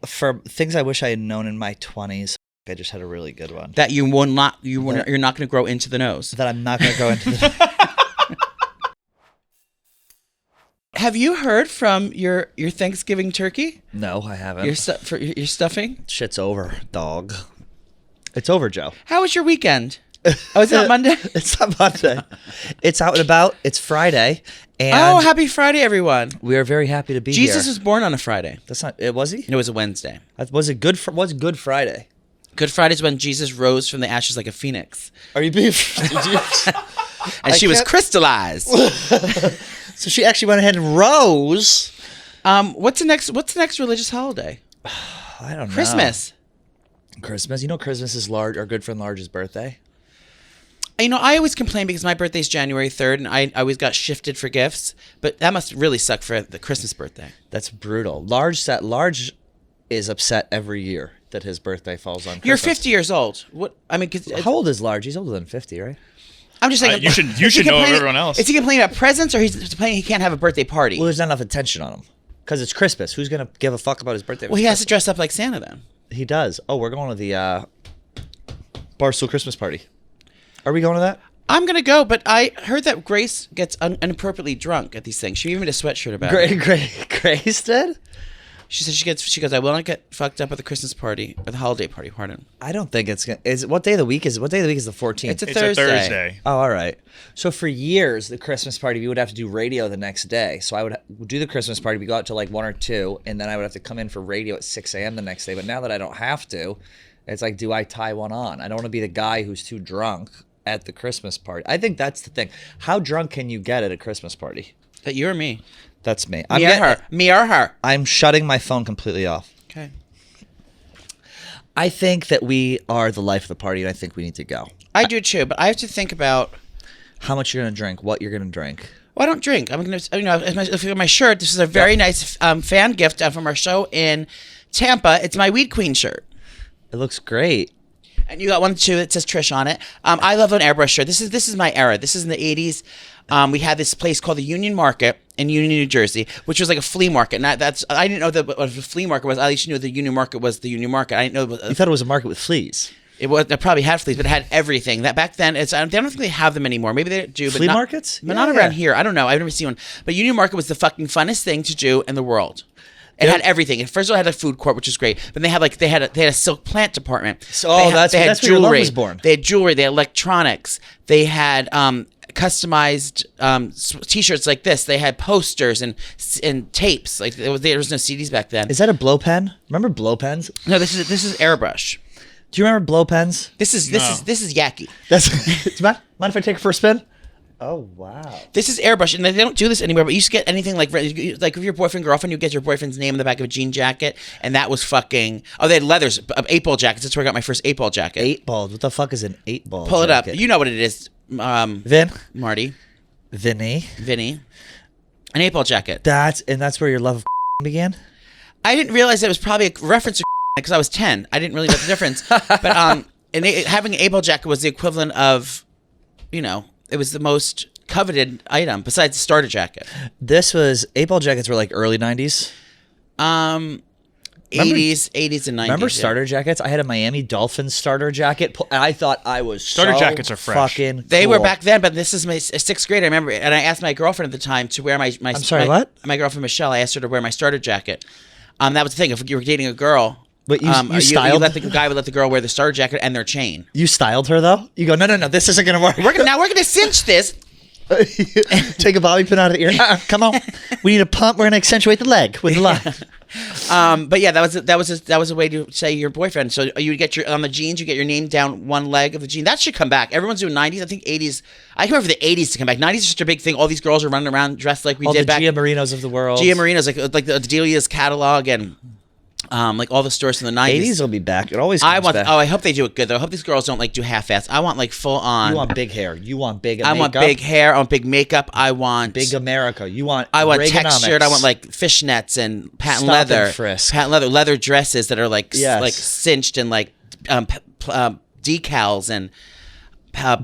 For things I wish I had known in my 20s, I just had a really good one. That you're not going to grow into the nose. That I'm not going to go into the... Have you heard from your Thanksgiving turkey? No, I haven't. Your stuffing? Shit's over, dog. It's over, Joe. How was your weekend? Oh, is that Monday? It's not Monday. It's out and about. It's Friday. And happy Friday, everyone. we are very happy to be here. Jesus was born on a Friday. That's not... Was he? It was a Wednesday. Was it good? What's Good Friday? Good Friday is when Jesus rose from the ashes like a phoenix. Are you being... And she was crystallized. So she actually went ahead and rose. What's the next religious holiday? I don't know. Christmas. Christmas. You know Christmas is our good friend Large's birthday? You know, I always complain because my birthday's January 3rd, and I always got shifted for gifts. But that must really suck for the Christmas birthday. That's brutal. Large is upset every year that his birthday falls on Christmas. You're 50 years old. What? I mean, how old is Large? He's older than 50, right? I'm just saying. You should know everyone else. Is he complaining about presents, or he's complaining he can't have a birthday party? Well, there's not enough attention on him because it's Christmas. Who's gonna give a fuck about his birthday? Well, he has to dress up like Santa then. He does. Oh, we're going to the Barstool Christmas party. Are we going to that? I'm gonna go, but I heard that Grace gets inappropriately drunk at these things. She even made a sweatshirt about it. Grace did? She said she goes, I will not get fucked up at the Christmas party or the holiday party. Pardon. I don't think it's gonna. What day of the week is it? What day of the week is the 14th? It's a Thursday. Oh, all right. So for years, the Christmas party, we would have to do radio the next day. So I would do the Christmas party. We go out to like 1 or 2, and then I would have to come in for radio at 6 a.m. the next day. But now that I don't have to, it's like, do I tie one on? I don't want to be the guy who's too drunk at the Christmas party. I think that's the thing. How drunk can you get at a Christmas party? That you or me? That's me. Me or her. I'm shutting my phone completely off. Okay. I think that we are the life of the party, and I think we need to go. I do too, but I have to think about how much you're going to drink, what you're going to drink. Well, I don't drink. I'm going to, if you look at my shirt, this is a very nice fan gift from our show in Tampa. It's my Weed Queen shirt. It looks great. And you got one too that says Trish on it. I love an airbrush shirt. This is my era. This is in the 80s. We had this place called the Union Market in Union, New Jersey, which was like a flea market. And I didn't know what a flea market was. I just knew the Union Market was the Union Market. I didn't know. You thought it was a market with fleas. It probably had fleas, but it had everything. That back then, they don't think they have them anymore. Maybe they do. Flea markets? But not around here. I don't know. I've never seen one. But Union Market was the fucking funnest thing to do in the world. It had everything. First of all, it had a food court, which was great. But they had a silk plant department. So that's where your love was born. They had jewelry. They had electronics. They had customized T-shirts like this. They had posters and tapes. Like there was no CDs back then. Is that a blow pen? Remember blow pens? No, this is airbrush. Do you remember blow pens? This is Yaki. Mind if I take it for a spin? Oh, wow. This is airbrush, and they don't do this anymore, but you used to get anything like if your boyfriend, girlfriend, you get your boyfriend's name in the back of a jean jacket, and that was fucking... Oh, they had leathers, 8-ball jackets. That's where I got my first 8-ball jacket. 8-ball? What the fuck is an 8-ball Pull jacket? it up. You know what it is. Vin? Marty. Vinny. An 8-ball jacket. That's where your love of began? I didn't realize it was probably a reference to because I was 10. I didn't really know the difference. But having an 8-ball jacket was the equivalent of, it was the most coveted item besides the starter jacket. 8-ball jackets were like early 90s? 80s and 90s. Remember starter jackets? I had a Miami Dolphins starter jacket. And I thought I was starter jackets are fresh. Fucking They cool. were back then, but this is my 6th grade. I remember, and I asked my girlfriend at the time to wear my I'm sorry, what? My girlfriend Michelle. I asked her to wear my starter jacket. That was the thing. If you were dating a girl, but you styled? The guy would let the girl wear the starter jacket and their chain. You styled her though? You go, no, this isn't gonna work. We're gonna cinch this. Take a bobby pin out of the ear. Come on, we need a pump. We're gonna accentuate the leg with the line. But yeah, that was a way to say your boyfriend. So you would get on the jeans, you get your name down one leg of the jean. That should come back. Everyone's doing 90s. I think 80s. I can remember the 80s to come back. 90s is just a big thing. All these girls are running around dressed like we did back. All the Gia Marinos of the world. Gia Marinos, like the Adelia's catalog and. Like all the stores from the 90s. 80s will be back. It always comes back. I hope they do it good though. I hope these girls don't do half-ass. I want full on. You want big hair. You want big makeup. I want big hair. I want big makeup. I want big America. I want textured. I want fishnets and patent leather. Leather dresses that are like cinched and decals and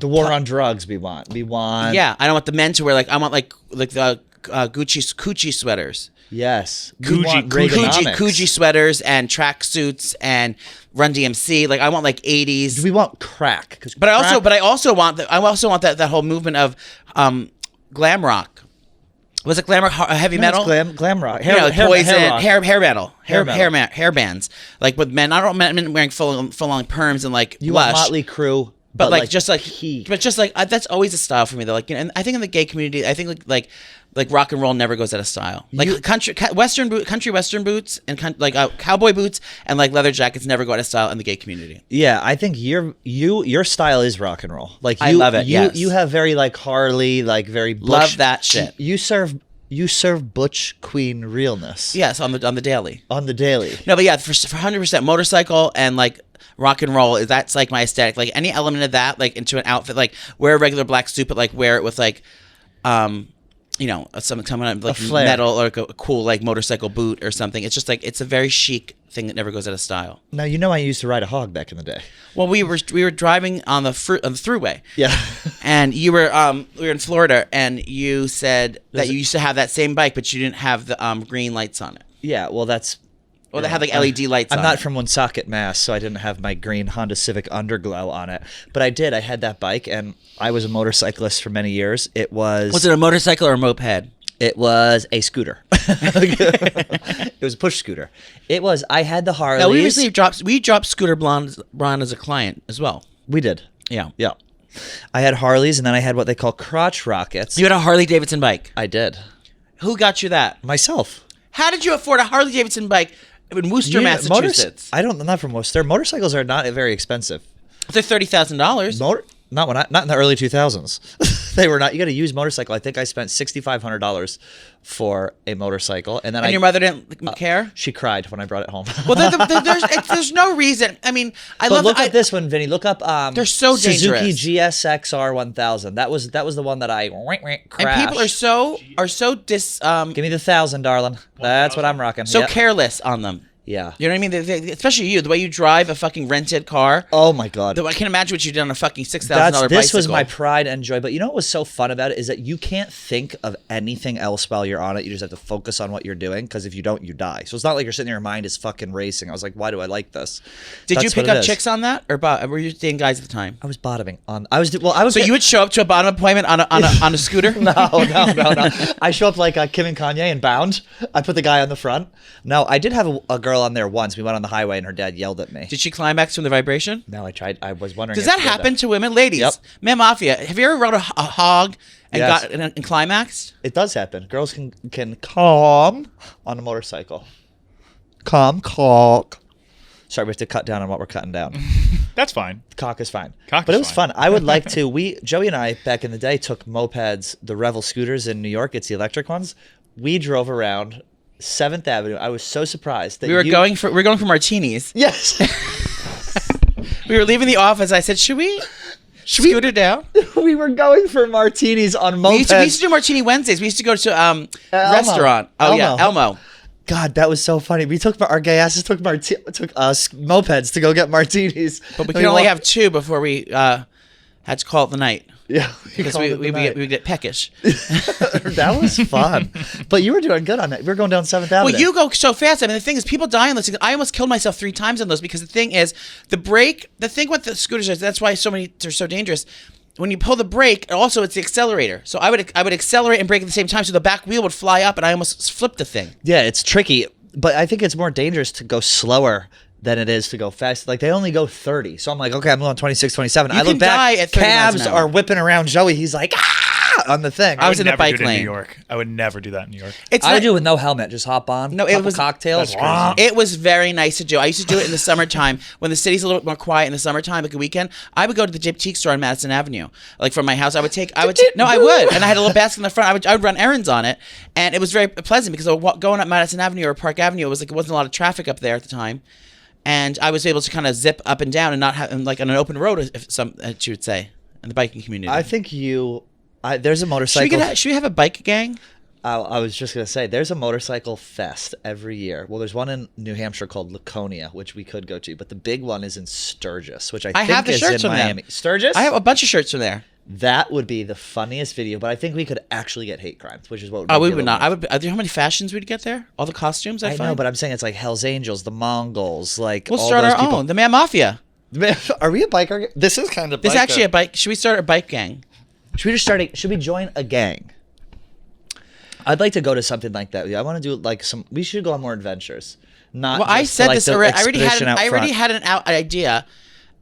the war on drugs. We want. Yeah, I don't want the men to wear I want the Gucci sweaters. Yes. Gucci sweaters and track suits and Run DMC. Like I want like 80s. We want crack. But I also want that whole movement of glam rock. Was it glam rock, heavy metal? Glam rock. Poison, hair metal, metal. hair bands. Like with men, I don't want men wearing full on perms and like you blush. want Motley Crue. But that's always a style for me though. Like, and I think in the gay community, I think like rock and roll never goes out of style. Like country western boots and cowboy boots and like leather jackets never go out of style in the gay community. Yeah, I think your style is rock and roll. Like I love it. You have very like Harley, like very butch. Love that shit. You serve butch queen realness. Yes, on the daily. On the daily. No, but yeah, for 100% motorcycle and like rock and roll, that's like my aesthetic. Like any element of that, like into an outfit, like wear a regular black suit, but like wear it with like, something coming up like metal or like a cool like motorcycle boot or something. It's just like it's a very chic thing that never goes out of style. Now I used to ride a hog back in the day. Well, we were driving on the thruway. Yeah. And we were in Florida, and you said that you used to have that same bike, but you didn't have the green lights on it. Yeah, well that's. Well, they had like LED lights on it. I'm not from Woonsocket, Mass, so I didn't have my green Honda Civic Underglow on it. But I did. I had that bike, and I was a motorcyclist for many years. Was it a motorcycle or a moped? It was a scooter. It was a push scooter. I had the Harleys. Now, we dropped Scooter Blonde as a client as well. We did. Yeah. Yeah. I had Harleys, and then I had what they call crotch rockets. You had a Harley Davidson bike? I did. Who got you that? Myself. How did you afford a Harley Davidson bike in Worcester, Massachusetts? I'm not from Worcester. Motorcycles are not very expensive. They're $30,000. Not in the early 2000s. They were not. You got to use motorcycle. I think I spent $6,500 for a motorcycle, and then your mother didn't care. She cried when I brought it home. Well, there's no reason. I mean, look up this one, Vinny. Look up. They're so dangerous. Suzuki GSX-R 1000. That was the one that I crashed. And people are so Give me the 1,000, darling. That's what I'm rocking. So careless on them. Yeah. You know what I mean? Especially you, the way you drive a fucking rented car. Oh my God. I can't imagine what you did on a fucking $6,000 bicycle. This was my pride and joy. But you know what was so fun about it is that you can't think of anything else while you're on it. You just have to focus on what you're doing, because if you don't, you die. So it's not like you're sitting there, your mind is fucking racing. I was like, why do I like this? Did you pick up chicks on that, or were you dating guys at the time? I was bottoming on. So you would show up to a bottom appointment on a scooter? No. I show up like Kim and Kanye in Bound. I put the guy on the front. No, I did have a girl on there once. We went on the highway and her dad yelled at me. Did she climax from the vibration? No, I tried. I was wondering. Does that happen to women? Ladies, yep. Ma'am Mafia, have you ever rode a hog and got and climaxed? It does happen. Girls can calm on a motorcycle. Calm. Sorry, we have to cut down on what we're cutting down. That's fine. Cock is fine. But it was fun. I would like to. Joey and I back in the day took mopeds, the Revel scooters in New York. It's the electric ones. We drove around 7th Avenue. I was so surprised that we were going for martinis. Yes. We were leaving the office. I said, should we scoot it down? We were going for martinis on mopeds. We used to do Martini Wednesdays. We used to go to restaurant. Elmo. God, that was so funny. We took our gay asses took us mopeds to go get martinis. But we could only have 2 before we had to call it the night. Yeah, because we get peckish. That was fun. But you were doing good on that. We were going down 7th Avenue. Well, you go so fast. I mean, the thing is, people die on those things. I almost killed myself 3 times on those, because the thing is, the thing with the scooters is, that's why they're so dangerous. When you pull the brake, also it's the accelerator. So I would accelerate and brake at the same time, so the back wheel would fly up, and I almost flipped the thing. Yeah, it's tricky, but I think it's more dangerous to go slower than it is to go fast. Like, they only go 30. So I'm like, okay, I'm going 26, 27. I look back, at 30 cabs are whipping around Joey. He's like, on the thing. I was in the bike lane. In New York. I would never do that in New York. I would do it with no helmet. Just hop on. No, it was cocktails. It was very nice to do. I used to do it in the summertime when the city's a little bit more quiet in the summertime, like a weekend. I would go to the boutique store on Madison Avenue, like from my house. I would, and I had a little basket in the front. I would run errands on it, and it was very pleasant because going up Madison Avenue or Park Avenue, it wasn't a lot of traffic up there at the time. And I was able to kind of zip up and down and not have, like on an open road, you would say, in the biking community. I think there's a motorcycle. Should we have a bike gang? I was just going to say, there's a motorcycle fest every year. Well, there's one in New Hampshire called Laconia, which we could go to. But the big one is in Sturgis, which I think is in Miami. Sturgis? I have a bunch of shirts from there. That would be the funniest video, but I think we could actually get hate crimes, which is what. Oh, we would not. Are there how many fashions we'd get there? All the costumes. I know, but I'm saying it's like Hell's Angels, the Mongols, like we'll all start those our people. own. The Ma'am Mafia. Are we a biker? This is kind of. This is actually a bike. Should we start a bike gang? Should we join a gang? I'd like to go to something like that. I want to do like some. We should go on more adventures. Not. Well, I said like this already. I already front. had an idea.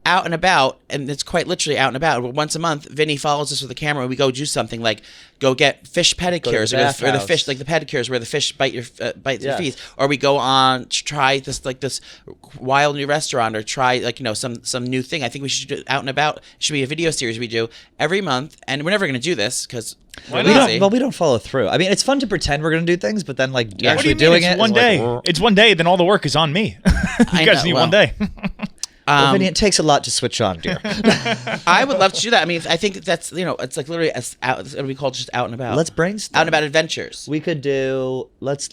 Out and about, and it's quite literally out and about. Once a month, Vinny follows us with a camera, and we go do something like go get fish pedicures, or the fish like the pedicures where the fish bite your feet, or we go on to try this wild new restaurant, or try some new thing. I think we should do out and about. It should be a video series we do every month, and we're never going to do this because we don't follow through. I mean, it's fun to pretend we're going to do things, but then actually doing it one day. It's one day, then all the work is on me. You guys need one day. Well, Vinny, it takes a lot to switch on, dear. I would love to do that. I mean, I think that's it's like literally it's gonna be called just out and about. Let's brainstorm. Out and about adventures. We could do. Let's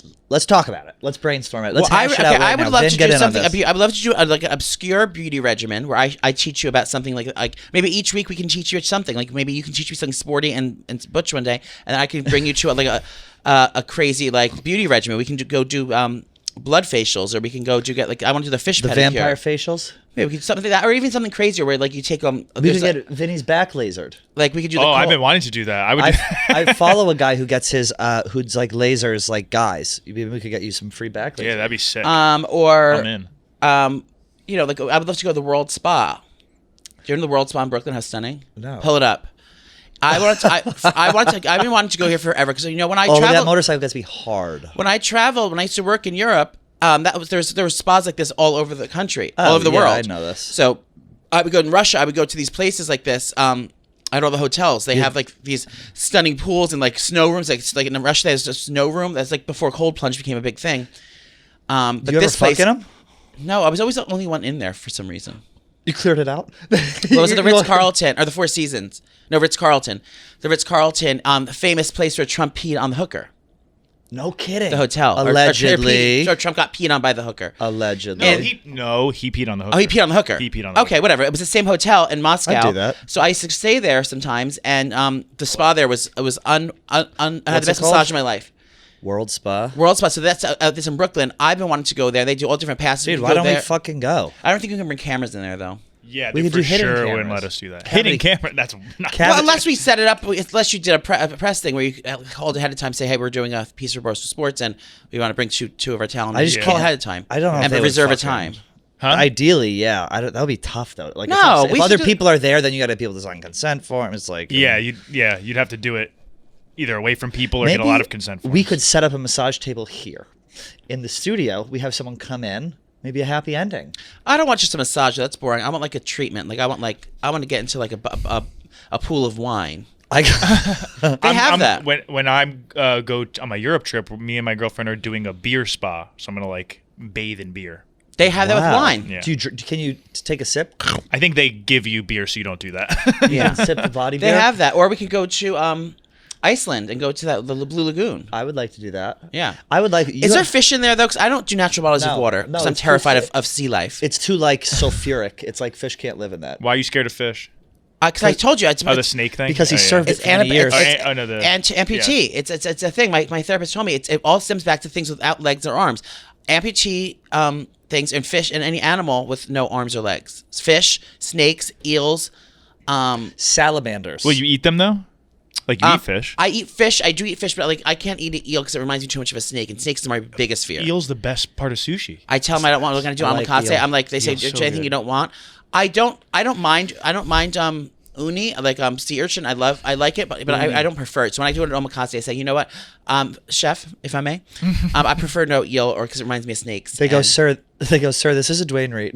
talk about it. Let's brainstorm it. Let's hash it out right I would now. love Vin, to get do in something. on this. I would love to do like an obscure beauty regimen where I teach you about something like maybe each week we can teach you something. Like maybe you can teach me something sporty and butch one day, and then I can bring you to a crazy like beauty regimen. We can go do blood facials, or we can go get I want to do the fish pedicure. Vampire facials. Maybe we could something like that, or even something crazier where you take we could get Vinny's back lasered. Like we could do. I've been wanting to do that. I follow a guy who gets his who's like lasers like guys. Maybe we could get you some free back lasers. Yeah, that'd be sick. Or I'm in. I would love to go to the World Spa. Do you know the World Spa in Brooklyn? How stunning! No. Pull it up. I've been wanting to go here forever because when I travel, travel, that motorcycle gets to be hard. When I traveled, when I used to work in Europe, there were spas like this all over the country, all over the world. I know this. So I would go in Russia. I would go to these places like this. At all the hotels, they have like these stunning pools and like snow rooms. Like in Russia, there's a snow room. That's like before cold plunge became a big thing. But you ever fuck in them? No, I was always the only one in there for some reason. You cleared it out? Well, it was at the Ritz-Carlton or the Four Seasons. No, Ritz-Carlton. The Ritz-Carlton, the famous place where Trump peed on the hooker. No kidding. The hotel. Allegedly. Or Trump got peed on by the hooker. Allegedly. He peed on the hooker. Oh, he peed on the hooker. He peed on the hooker. Okay, whatever. It was the same hotel in Moscow. I do that. So I used to stay there sometimes, and the spa there was I had the best called? massage of my life. World Spa. World Spa. So that's this in Brooklyn. I've been wanting to go there. They do all different passes. Dude, why don't we fucking go? I don't think we can bring cameras in there though. Yeah, we could for do hidden sure cameras. wouldn't let us do that. Hidden camera. That's not. Well, unless we set it up, unless you did a press thing where you called ahead of time, say, hey, we're doing a piece of Barstool Sports, and we want to bring two of our talent. I just call ahead of time. I don't know. And if they reserve a would time. Huh? Ideally, yeah. That would be tough though. Like, no, if other people are there, then you got to have people to sign consent form. It's like you'd have to do it either away from people or get a lot of consent forms. We could set up a massage table here in the studio. We have someone come in. Maybe a happy ending. I don't want just a massage. That's boring. I want like a treatment. Like I want to get into like a pool of wine. They have that. When I go on my Europe trip, me and my girlfriend are doing a beer spa. So I'm gonna like bathe in beer. They have that with wine. Yeah. Can you take a sip? I think they give you beer so you don't do that. Yeah, sip the body beer. They have that. Or we could go to Iceland and go to the Blue Lagoon. I would like to do that. Yeah. I would like. Is there fish in there though? Because I don't do natural bodies of water. Because I'm terrified of sea life. It's too like sulfuric. It's like fish can't live in that. Why are you scared of fish? Because I told you. The snake thing? Because he served it for many years. Amputee. Yeah. It's a thing. My therapist told me it all stems back to things without legs or arms. Amputee things and fish and any animal with no arms or legs. Fish, snakes, eels, salamanders. Will you eat them though? Like you eat fish? I eat fish. I do eat fish, but like I can't eat an eel because it reminds me too much of a snake. And snakes are my biggest fear. Eel's the best part of sushi. I tell them I don't want. We're gonna do omakase. I'm like, they say, Eel's so anything good. you don't want. I don't mind. Uni, like sea urchin. I like it, but I don't prefer it. So when I do an omakase, I say, you know what, chef, if I may, I prefer no eel, or because it reminds me of snakes. They go, sir. This is a Dwayne Reed.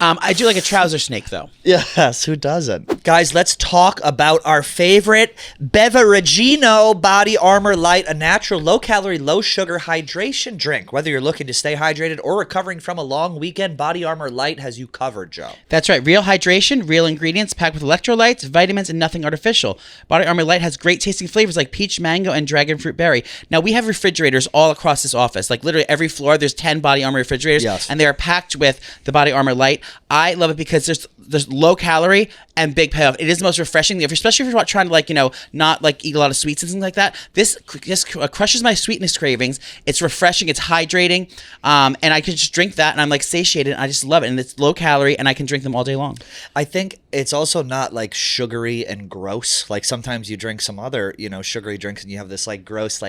I do like a trouser snake though. Yes, who doesn't? Guys, let's talk about our favorite Beveragino Body Armor Light, a natural, low-calorie, low-sugar hydration drink. Whether you're looking to stay hydrated or recovering from a long weekend, Body Armor Light has you covered, Joe. That's right. Real hydration, real ingredients packed with electrolytes, vitamins, and nothing artificial. Body Armor Light has great tasting flavors like peach, mango, and dragon fruit berry. Now, we have refrigerators all across this office. Like literally every floor are. There's 10 Body Armor refrigerators, Yes. and they are packed with the Body Armor Light. I love it because there's low calorie and big payoff. It is the most refreshing, especially if you're trying to not eat a lot of sweets and things like that. This crushes my sweetness cravings. It's refreshing. It's hydrating, and I can just drink that, and I'm satiated. And I just love it, and it's low calorie, and I can drink them all day long. I think it's also not sugary and gross. Sometimes you drink some other, sugary drinks and you have this gross,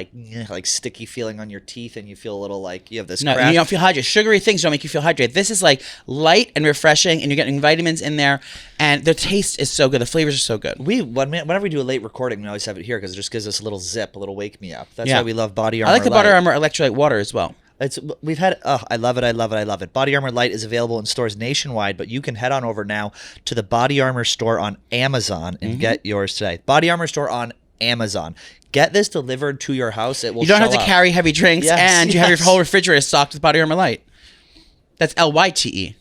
sticky feeling on your teeth, and you feel a little you have this No, crash. you don't feel hydrated. Sugary things don't make you feel hydrated. This is light and refreshing, and you're getting vitamins in there, and the taste is so good. The flavors are so good. Whenever we do a late recording, we always have it here because it just gives us a little zip, a little wake me up. That's why we love Body Armor. I like the Light. Body Armor electrolyte water as well. We've had I love it, I love it, I love it. Body Armor Light is available in stores nationwide, but you can head on over now to the Body Armor store on Amazon and get yours today. Body Armor store on Amazon. Get this delivered to your house. It will. You don't have show to up. carry heavy drinks, Yes, and you have your yes. whole refrigerator stocked with Body Armor Light. That's LYTE.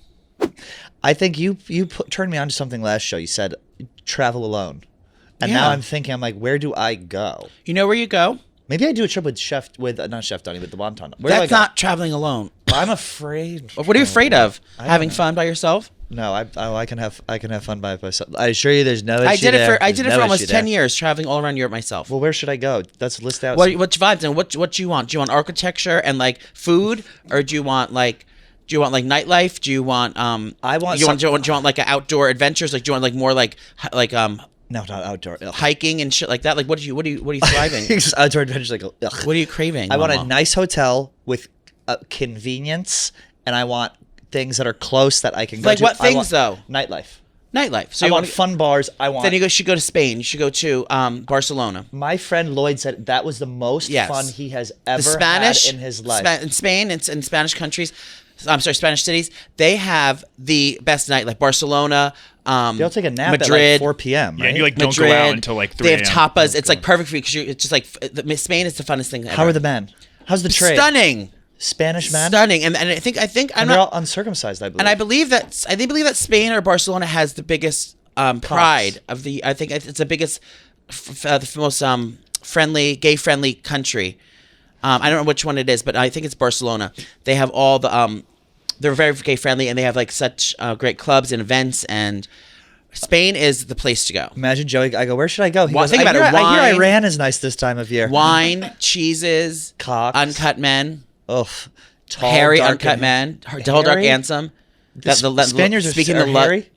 I think you turned me on to something last show. You said travel alone, and now I'm thinking, where do I go? You know where you go? Maybe I do a trip with not Chef Donnie, but the Wonton. Where do I That's go? not traveling alone. I'm afraid. What are you afraid of? I Having don't know. fun by yourself? No, I can have fun by myself. I assure you, there's no issue I did it there. for There's no almost issue 10 there. years, traveling all around Europe myself. Well, where should I go? Let's list out. What vibes and what do you want? Do you want architecture and food, or do you want nightlife? Do you want I want do you want outdoor adventures? Do you want more no, not outdoor. Ugh. hiking and shit like that? What are you thriving? Just outdoor adventures. Ugh. What are you craving? I want a Mama? nice hotel with convenience, and I want things that are close that I can go to. What I things want though? Nightlife. Nightlife. So I you want fun bars. I want. Then you should go to Spain. You should go to Barcelona. My friend Lloyd said that was the most fun he has ever had in his life. In Spain and in Spanish countries, Spanish cities, they have the best nightlife. Barcelona, They'll take a nap Madrid, at 4 p.m. Yeah, Right? you don't go out until 3 They have a.m. tapas. It's perfect for you because it's just Spain is the funnest thing ever. How are the men? How's the trade? Stunning, Spanish men. stunning, and I think I'm And they're all not, uncircumcised, I believe. and I believe that Spain or Barcelona has the biggest pride of the. I think it's the biggest, the most friendly, gay friendly country. I don't know which one it is, but I think it's Barcelona. They have all the they're very gay friendly, and they have such great clubs and events, and Spain is the place to go. Imagine Joey. I go, where should I go? He Well, goes, think about it, I hear wine- Iran is nice this time of year. Wine, cheeses, Cocks. uncut men, Ugh. Tall, hairy dark, uncut and- men, tall, dark, Hairy? handsome. Spaniards speaking are the hairy?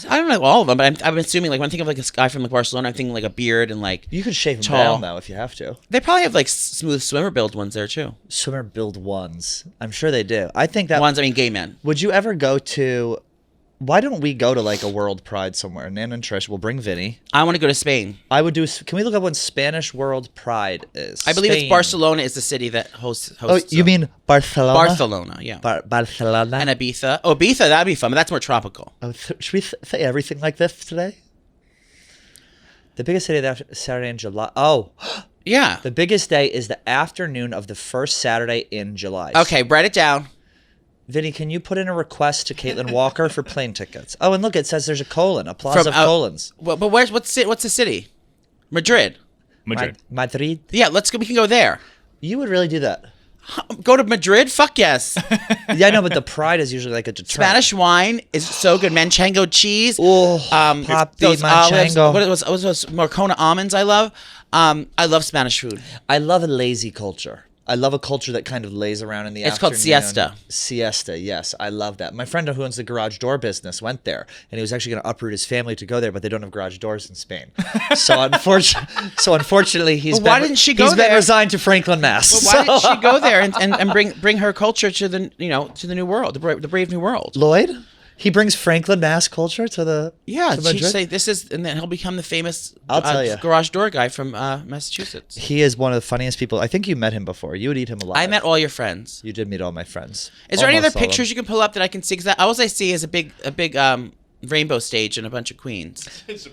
I don't know all of them, but I'm assuming when I think of a guy from Barcelona, I'm thinking a beard and You could shave him tall. down though if you have to. They probably have smooth swimmer build ones there too. Swimmer build ones. I'm sure they do. I think that. Ones, I mean, gay men. Would you ever go to? Why don't we go to a World Pride somewhere? Nan and Trish will bring Vinny. I want to go to Spain. I would do. Can we look up when Spanish World Pride is? I believe it's Spain. Barcelona is the city that hosts. Oh, you mean Barcelona? Barcelona? Yeah. Barcelona. And Ibiza. Oh, Ibiza, that'd be fun, but that's more tropical. Oh, should we say everything like this today? The biggest day of the Saturday in July. Oh, Yeah. the biggest day is the afternoon of the first Saturday in July. Okay, write it down. Vinny, can you put in a request to Caitlin Walker for plane tickets? Oh, and look, it says there's a colon, a plaza of colons. Well, but what's the city? Madrid. Madrid. Madrid. Yeah, let's go. We can go there. You would really do that? Go to Madrid? Fuck yes. Yeah, I know, but the Pride is usually a deterrent. Spanish wine is so good. Manchego cheese. Oh, Papi those olives. Manchego. What was those Morcona almonds? I love. I love Spanish food. I love a lazy culture. I love a culture that kind of lays around in the It's called afternoon. siesta. Siesta, yes. I love that. My friend who owns the garage door business went there, and he was actually going to uproot his family to go there, but they don't have garage doors in Spain. So unfortunately, Why didn't she go he's there? been resigned to Franklin, Mass. Well, why didn't she go there and bring her culture to the new world, the brave new world? Lloyd? He brings Franklin, Mass culture to the Yeah, to she'd Madrid? say this is, and then he'll become the famous I'll tell ya. garage door guy from Massachusetts. He is one of the funniest people. I think you met him before. You would eat him alive. I met all your friends. You did meet all my friends. Is there any other Almost all of them. pictures you can pull up that I can see? Because all I see is a big rainbow stage and a bunch of queens.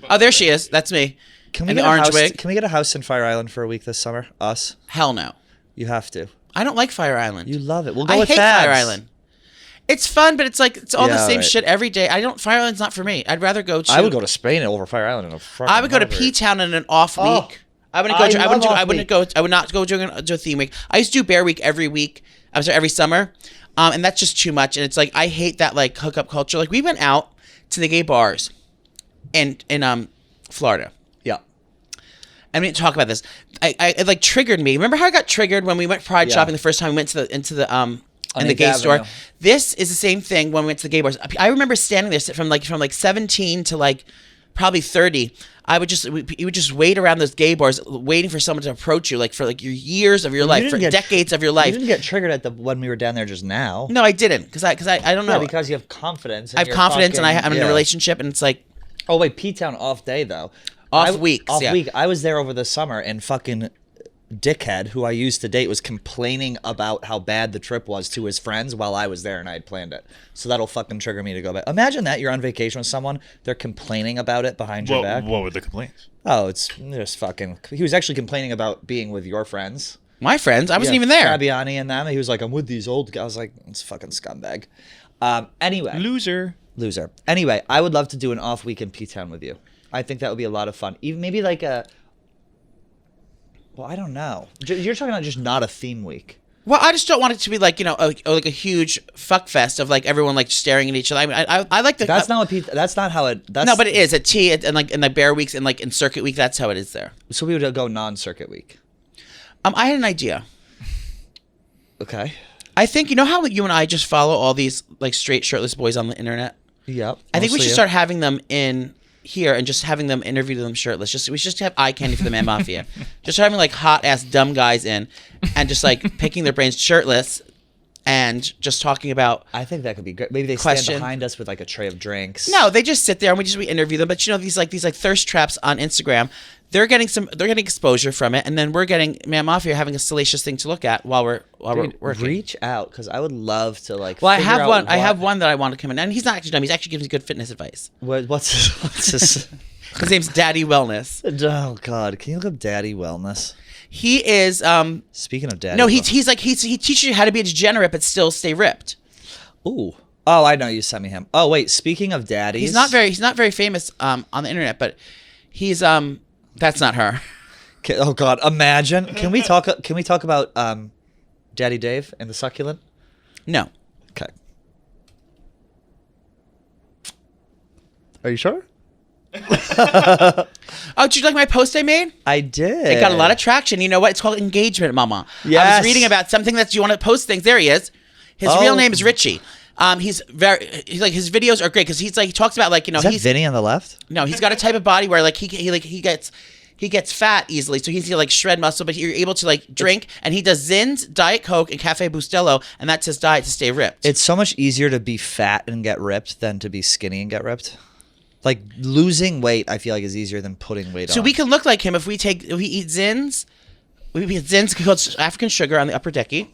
Oh, there she is. That's me. Can we in get the a orange house? wig. Can we get a house in Fire Island for a week this summer? Us? Hell no. You have to. I don't like Fire Island. You love it. We'll go I with hate Fabs. Fire Island. It's fun, but it's it's all the Yeah, same right. shit every day. Fire Island's not for me. I'd rather go to. I would go to Spain over Fire Island in a fucking I would go to heartbeat. P-Town in an off Oh, week. I wouldn't I go. I love wouldn't off I wouldn't week. go. I would not go during a theme week. I used to do Bear Week every week. I'm sorry, every summer. And that's just too much. And it's like, I hate that like hookup culture. Like we went out to the gay bars in Florida. Yeah. And we didn't talk about this. It like triggered me. Remember how I got triggered when we went pride shopping the first time we went into the gay store? This is the same thing when we went to the gay bars. I remember standing there from like 17 to like probably 30. You would just wait around those gay bars waiting for someone to approach you, like for like your years of your life, for decades of your life. You didn't get triggered when we were down there just now. No, I didn't, because I don't know. Yeah, because you have confidence. I have confidence, and I'm in a relationship, and it's like. Oh wait, P-Town off day though. Off week. I was there over the summer, and fucking dickhead who I used to date was complaining about how bad the trip was to his friends while I was there and I had planned it. So that'll fucking trigger me to go back. Imagine that you're on vacation with someone, they're complaining about it behind your back. What were the complaints? Oh, it's just fucking. He was actually complaining about being with your friends. My friends? I wasn't even there. Fabiani and them. He was like, I'm with these old guys. I was like, it's fucking scumbag. Anyway. Loser. Anyway, I would love to do an off week in P-Town with you. I think that would be a lot of fun. Even maybe like a. Well, I don't know. You're talking about just not a theme week. Well, I just don't want it to be like, like a huge fuck fest of like everyone like staring at each other. I mean, I like the. That's not how it. No, but it is at T and like in the Bear Weeks and like in Circuit Week. That's how it is there. So we would go non-Circuit Week. I had an idea. Okay. I think how you and I just follow all these like straight shirtless boys on the internet. Yep. I think we should start having them in here and just having them interview them shirtless. We should just have eye candy for the Ma'am Mafia. Just having like hot ass dumb guys in and just like picking their brains shirtless and just talking about. I think that could be great. Maybe they stand behind us with like a tray of drinks. No, they just sit there and we interview them. But these thirst traps on Instagram, they're getting exposure from it, and then we're getting Ma'am Mafia having a salacious thing to look at while we're working. Reach out, because I would love to like. Well, I have one that I want to come in, and he's not actually dumb. He's actually giving me good fitness advice. What's his? His name's Daddy Wellness. Oh God, can you look up Daddy Wellness? He is. Speaking of Daddy. No, he teaches you how to be a degenerate but still stay ripped. Ooh. Oh, I know you sent me him. Oh wait, speaking of daddies, he's not very famous on the internet, but he's That's not her. Oh God! Imagine. Can we talk about Daddy Dave and the succulent? No. Okay. Are you sure? Oh, did you like my post I made? I did. It got a lot of traction. You know what? It's called engagement, Mama. Yes. I was reading about something that you want to post things. There he is. His real name is Richie. He's like his videos are great because he talks about like Is that Vinny on the left? No, he's got a type of body where like he gets fat easily, so he's like shred muscle, but you're able to like drink, and he does Zins, Diet Coke, and Cafe Bustelo, and that's his diet to stay ripped. It's so much easier to be fat and get ripped than to be skinny and get ripped. Like losing weight, I feel like is easier than putting weight on. So we can look like him if we eat Zins. We eat Zins called African sugar on the upper decky.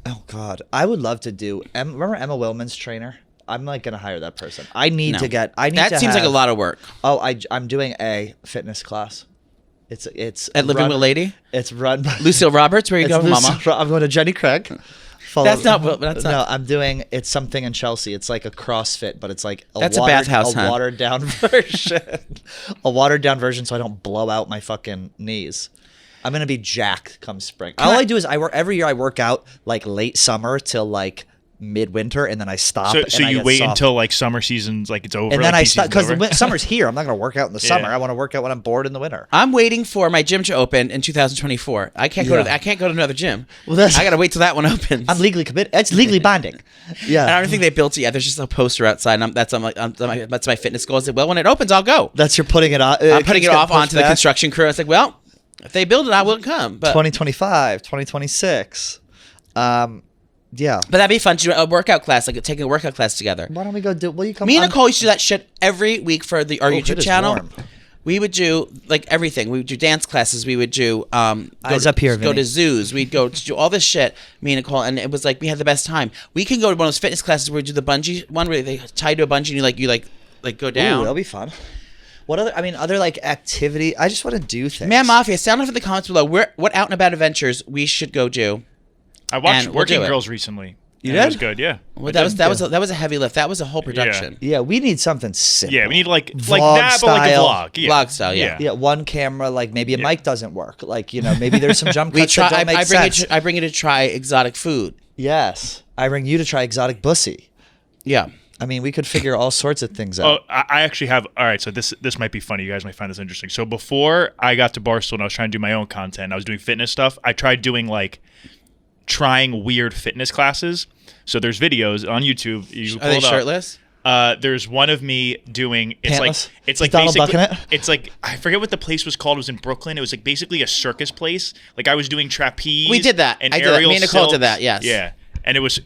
Oh God, I would love to do. Remember Emma Willman's trainer? I'm like gonna hire that person. I need to get. That seems like a lot of work. Oh, I'm doing a fitness class. It's at Living with Lady. It's run by Lucille Roberts. Where you going, Mama? I'm going to Jenny Craig. That's not. No, I'm doing. It's something in Chelsea. It's like a CrossFit, but it's like a bathhouse, watered down version. A watered down version, so I don't blow out my fucking knees. I'm gonna be jacked come spring. All I do is every year I work out like late summer till like midwinter, and then I stop. So you wait until like summer season's like it's over, and then like I stop because summer's here. I'm not gonna work out in the summer. Yeah. I want to work out when I'm bored in the winter. I'm waiting for my gym to open in 2024. I can't go to another gym. Well, I gotta wait till that one opens. I'm legally committed. It's legally binding. Yeah, and I don't think they built it yet. There's just a poster outside, and that's my fitness goal. I said, well, when it opens, I'll go. That's you're putting it on. I'm putting it off onto the construction crew. I was like, well, if they build it, I will come. But 2025, 2026. Yeah. But that'd be fun to do a workout class, like taking a workout class together. Why don't we go do? Will you come? Me and Nicole used to do that shit every week for our YouTube channel. Warm. We would do like everything. We would do dance classes. We would do Eyes up here, go to zoos. We'd go to do all this shit. Me and Nicole, and it was like we had the best time. We can go to one of those fitness classes where we do the bungee one where they tie to a bungee and you go down. Ooh, that'll be fun. What other like activity? I just want to do things. Ma'am Mafia, sound off in the comments below. What out and about adventures we should go do. I watched Working Girls recently. You did? It was good, yeah. Well, that was a heavy lift. That was a whole production. Yeah, we need something simple. Yeah, we need like vlog that, style. but like a vlog. Yeah. Vlog style, yeah. Yeah, one camera, like maybe a mic doesn't work. Like, maybe there's some jump cuts that don't make sense. I bring you to try exotic food. Yes. I bring you to try exotic bussy. Yeah. I mean, we could figure all sorts of things out. Oh, I actually have. All right, so this might be funny. You guys might find this interesting. So before I got to Barstool and I was trying to do my own content, I was doing fitness stuff. I tried doing trying weird fitness classes. So there's videos on YouTube. You Are they shirtless? There's one of me doing. Pantless? It's Is like Donald basically. Duck in it? It's like I forget what the place was called. It was in Brooklyn. It was like basically a circus place. Like I was doing trapeze. We did that. And I did that. aerial Me and Nicole silks. did that. Yes. Yeah, and it was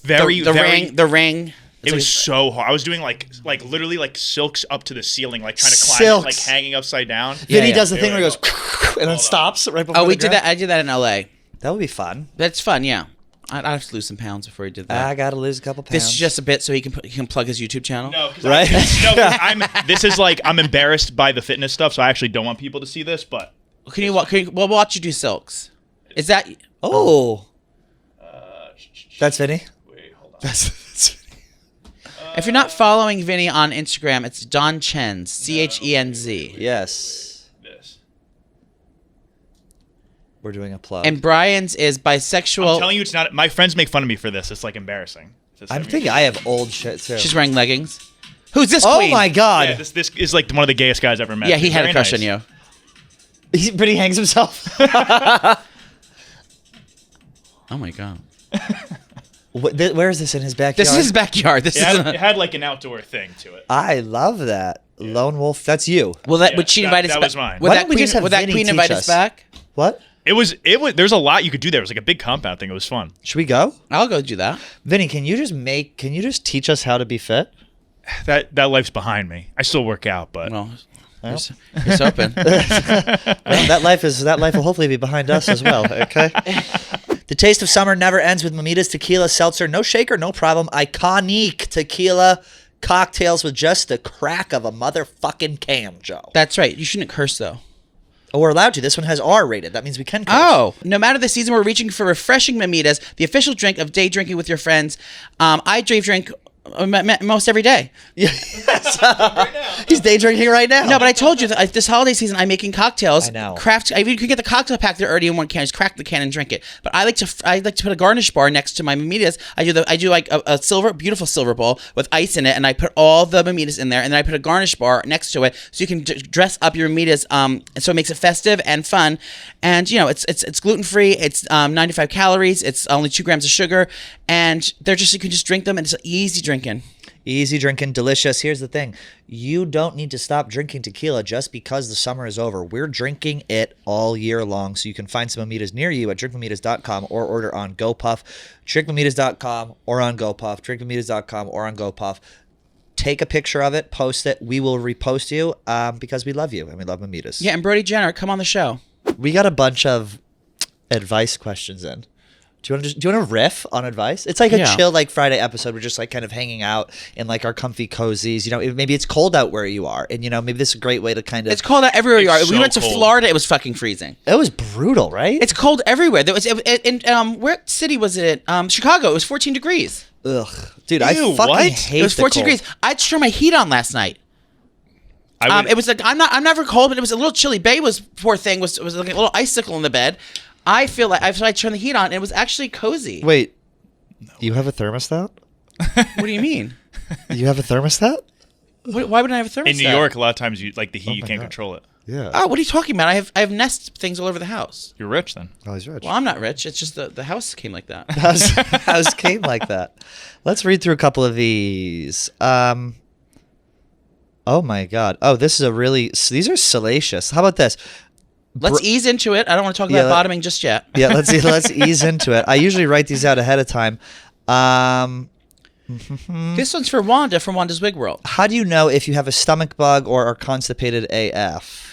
very the very ring. It was so hard. I was doing literally silks up to the ceiling, trying to climb Silks. it, hanging upside down. Vinny yeah. does the thing There where we he goes and then stops right before Oh, we the did ground. that. I did that in LA. That would be fun. That's fun. Yeah. I'd have to lose some pounds before he did that. I got to lose a couple pounds. This is just a bit so he can plug his YouTube channel. No, 'cause Right? this is I'm embarrassed by the fitness stuff, so I actually don't want people to see this. But We'll watch you do silks. Is that? Oh. That's Vinny? wait, hold on. That's If you're not following Vinny on Instagram, it's Don Chenz, CHENZ. Yes. This. We're doing a plug. And Brian's is bisexual. I'm telling you, it's not. My friends make fun of me for this. It's embarrassing. I'm thinking I have old shit too. She's wearing leggings. Who's this Oh queen? my god. Yeah, this is one of the gayest guys I've ever met. Yeah, he had Very a crush nice. on you. But he hangs himself. Oh my god. Where is this in his backyard? This is his backyard. This It is. had, it had an outdoor thing to it. I love that. Lone Wolf, that's you. Well, Yeah, would she that- invite us that back? was mine. Would Why that don't we queen, just have would that Vinny queen teach invite us us? back? What? It was. There's a lot you could do there. It was like a big compound thing. It was fun. Should we go? I'll go do that. Vinny, can you just teach us how to be fit? That life's behind me. I still work out, but Well, here's hoping. That life will hopefully be behind us as well, okay? The taste of summer never ends with Mamitas Tequila Seltzer. No shaker, no problem. Iconic tequila cocktails with just the crack of a motherfucking can, Joe. That's right. You shouldn't curse though. Oh, we're allowed to. This one has R rated. That means we can curse. Oh, no matter the season, we're reaching for refreshing Mamitas, the official drink of day drinking with your friends. I drink most every day. He's day drinking right now. No, but I told you that this holiday season I'm making cocktails. I know. You can get the cocktail pack there already in one can. Just crack the can and drink it. But I like to put a garnish bar next to my Mamitas. I do like a beautiful silver bowl with ice in it, and I put all the Mamitas in there, and then I put a garnish bar next to it so you can dress up your Mamitas. And so it makes it festive and fun. And it's gluten free. It's 95 calories. It's only 2 grams of sugar, and you can just drink them, and it's easy drinking. Easy drinking, delicious. Here's the thing. You don't need to stop drinking tequila just because the summer is over. We're drinking it all year long. So you can find some Mamitas near you at drinkmamitas.com or order on GoPuff. Drinkmamitas.com or on GoPuff. Drinkmamitas.com or on GoPuff. Take a picture of it, post it. We will repost you because we love you and we love Mamitas. Yeah, and Brody Jenner, come on the show. We got a bunch of advice questions in. Do you want to riff on advice? It's like a chill Friday episode. We're just kind of hanging out in our comfy cozies. Maybe it's cold out where you are, and maybe this is a great way to kind of. It's cold out everywhere you are. It's We so went to cold. Florida. It was fucking freezing. It was brutal, right? It's cold everywhere. There was what city was it? Chicago. It was 14 degrees. Ugh, dude, I Ew, fucking what? hate It was 14 the cold. degrees. I turned my heat on last night. I would, It was I'm never cold, but it was a little chilly. Babe was poor thing was like a little icicle in the bed. I feel like I turned the heat on. And it was actually cozy. Wait, you have a thermostat? What do you mean? You have a thermostat? Why would I have a thermostat? in New York, a lot of times the heat you my can't God. control it. Yeah. Oh, what are you talking about? I have Nest things all over the house. You're rich then. Oh, he's rich. Well, I'm not rich. It's just the house came like that. House came like that. Let's read through a couple of these. Oh my God. Oh, these are salacious. How about this? Let's ease into it. I don't want to talk Yeah, about bottoming just yet. Yeah, let's ease into it. I usually write these out ahead of time. This one's for Wanda from Wanda's Wig World. How do you know if you have a stomach bug or are constipated AF?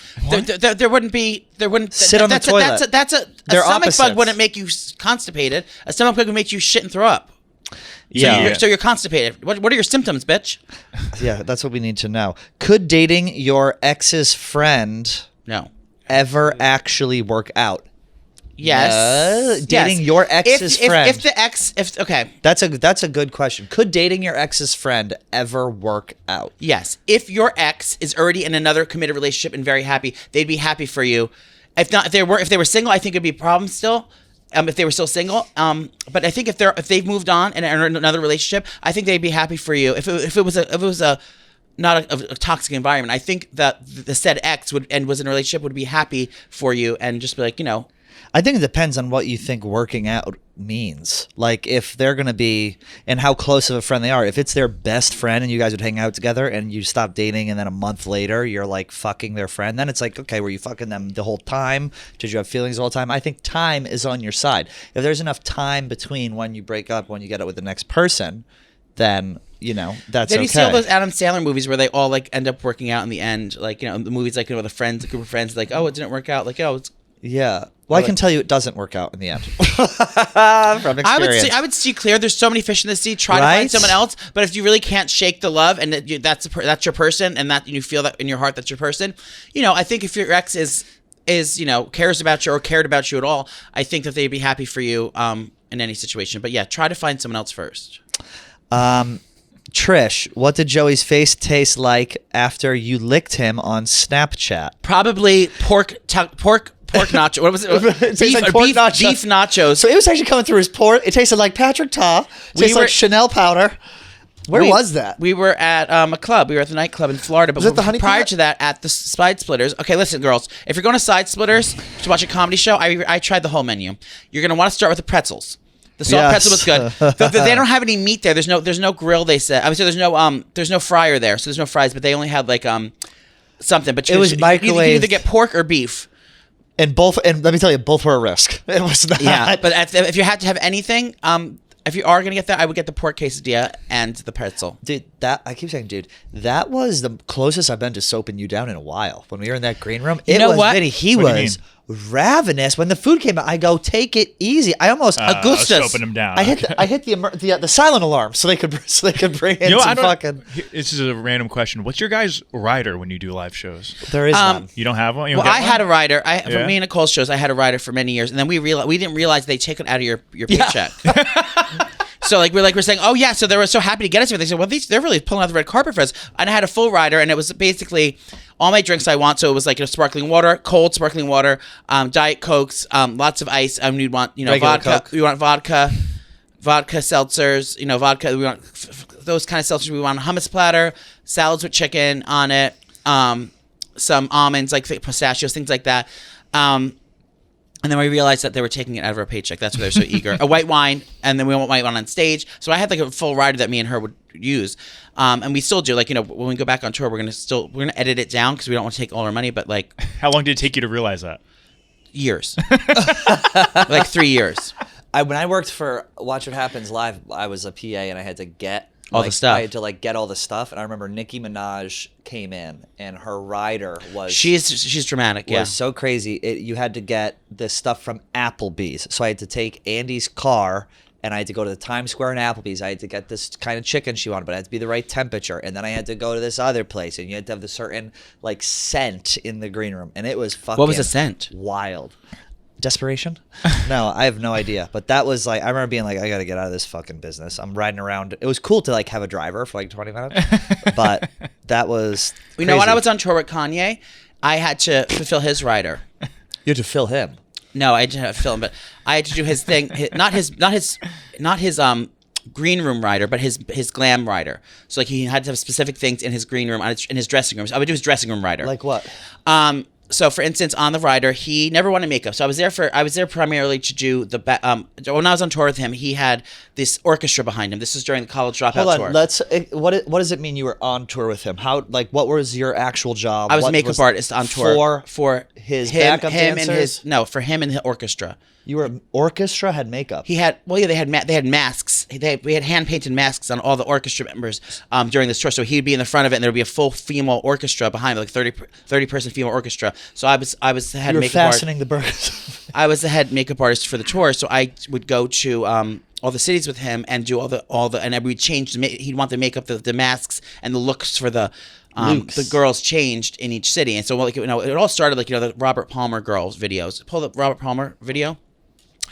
There wouldn't be. There wouldn't Sit on the toilet. That's a They're stomach opposites. bug wouldn't make you constipated. A stomach bug would make you shit and throw up. Yeah. So you're constipated. What are your symptoms, bitch? Yeah, that's what we need to know. Could dating your ex's friend No. ever actually work out? Yes. Dating Yes. your ex's friend. If the ex, okay. That's a good question. Could dating your ex's friend ever work out? Yes. If your ex is already in another committed relationship and very happy, they'd be happy for you. If not, if they were single, I think it'd be a problem still. if they were still single. But I think if they've moved on and are in another relationship, I think they'd be happy for you. If it was a not a toxic environment, I think that the said ex was in a relationship would be happy for you and just be like, I think it depends on what you think working out means. Like if they're going to be, and how close of a friend they are. If it's their best friend and you guys would hang out together and you stop dating and then a month later you're like fucking their friend, then it's like, okay, were you fucking them the whole time? Did you have feelings the whole time? I think time is on your side. If there's enough time between when you break up, when you get it with the next person, then that's then okay. you see all those Adam Sandler movies where they all like end up working out in the end, like the movies like with a group of friends, like, oh, it didn't work out, like, oh, it's yeah. Well, I can tell you it doesn't work out in the end. From experience. I would see clear. There's so many fish in the sea. Try to find someone else. But if you really can't shake the love, and that's your person, and that you feel that in your heart that's your person, I think if your ex is cares about you or cared about you at all, I think that they'd be happy for you in any situation. But yeah, try to find someone else first. Trish, what did Joey's face taste like after you licked him on Snapchat? Probably pork nacho. What was it? Beef nachos. So it was actually coming through his port. It tasted like Patrick Ta. It tasted like Chanel powder. Where was that? We were at a club. We were at the nightclub in Florida. But was it the Honey prior Pot? to that, at the Side Splitters. Okay, listen, girls. If you're going to Side Splitters to watch a comedy show, I tried the whole menu. You're going to want to start with the pretzels. The salt pretzel was good. They don't have any meat there. There's no grill. They said. I would say there's no fryer there, so there's no fries. But they only had like something. But it was microwaved. You can either get pork or beef. And let me tell you, both were a risk. It was not. Yeah, but if you had to have anything, if you are going to get that, I would get the pork quesadilla and the pretzel. Dude, I keep saying, that was the closest I've been to soaping you down in a while. When we were in that green room, Vinny, he was ravenous. When the food came out, I go, take it easy. I almost scoping him down. I hit the silent alarm so they could bring in some fucking. This is a random question. What's your guys' rider when you do live shows? There is none. You don't have one. I had a rider. For me and Nicole's shows, I had a rider for many years, and then we didn't realize they take it out of your paycheck. So we're saying, oh yeah, so they were so happy to get us here. They said, well, they're really pulling out the red carpet for us. And I had a full rider, and it was basically all my drinks I want. So it was like sparkling water, cold sparkling water, Diet Cokes, lots of ice. We'd want regular vodka. Coke. We want vodka seltzers. Vodka. We want those kind of seltzers. We want a hummus platter, salads with chicken on it, some almonds, like pistachios, things like that. And then we realized that they were taking it out of our paycheck. That's why they're so eager. A white wine, and then we want white wine on stage. So I had like a full rider that me and her would use, and we still do. When we go back on tour, we're gonna edit it down because we don't want to take all our money. But how long did it take you to realize that? Years, like 3 years. When I worked for Watch What Happens Live, I was a PA and I had to get all the stuff. I had to get all the stuff, and I remember Nicki Minaj came in, and her rider was she's dramatic. Was so crazy. You had to get the stuff from Applebee's, so I had to take Andy's car, and I had to go to the Times Square and Applebee's. I had to get this kind of chicken she wanted, but it had to be the right temperature, and then I had to go to this other place, and you had to have the certain scent in the green room, and it was fucking. What was the scent? Wild. Desperation? No, I have no idea. But that was I remember being I got to get out of this fucking business. I'm riding around. It was cool to have a driver for 20 minutes, but that was crazy. When I was on tour with Kanye, I had to fulfill his rider. You had to fill him. No, I didn't have to fill him, but I had to do his thing. Not his green room rider, but his glam rider. So he had to have specific things in his green room, in his dressing room. So I would do his dressing room rider. Like what? So, for instance, on the rider, he never wanted makeup. So I was there primarily to do when I was on tour with him, he had this orchestra behind him. This was during the college dropout tour. What does it mean you were on tour with him? How what was your actual job? I was a makeup artist on tour for his backup dancers? For him and the orchestra. You were orchestra had makeup. He had they had masks. We had hand painted masks on all the orchestra members during this tour. So he'd be in the front of it, and there would be a full female orchestra behind, 30 person female orchestra. So I was the head makeup artist. Fastening the burgers. I was the head makeup artist for the tour. So I would go to all the cities with him and do all the and we'd change. He'd want to make up the masks and the looks for the girls changed in each city. And so it all started the Robert Palmer girls videos. Pull the Robert Palmer video.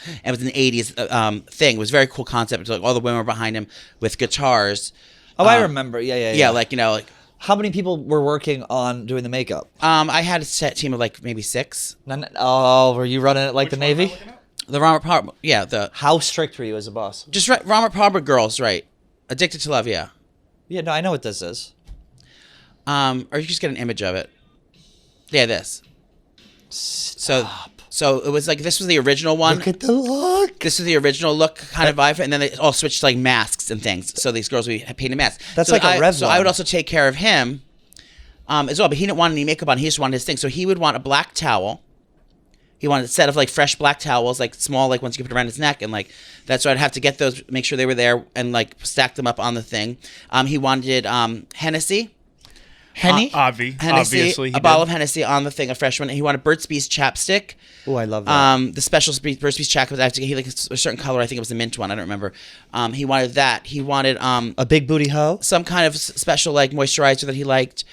And it was an 80s thing. It was a very cool concept. It was all the women were behind him with guitars. Oh, I remember. Yeah. Yeah, how many people were working on doing the makeup? I had a set team of maybe 6. Oh, were you running it like the Navy? The Robert Palmer, yeah, the How strict were you as a boss? just right, Robert Palmer girls, right? Addicted to Love, yeah. Yeah, no, I know what this is. Or you just get an image of it. Yeah, this. So it was like this was the original one. Look at the look. This is the original look kind of vibe, and then they all switched to like masks and things. So these girls would paint masks. That's so like a Revlon. So I would also take care of him as well, but he didn't want any makeup on. He just wanted his thing. So he would want a black towel. He wanted a set of like fresh black towels, like small, like ones you could put around his neck, and like that's why I'd have to get those, make sure they were there, and like stack them up on the thing. He wanted Hennessy. Hennessy, Obviously, he a bottle did. of Hennessy on the thing, a fresh one. He wanted Burt's Bees chapstick. Oh, I love that. The special Burt's Bees chapstick. I have to get, he like a certain color. I think it was the mint one. I don't remember. He wanted that. He wanted A big booty hoe. some kind of special like moisturizer that he liked.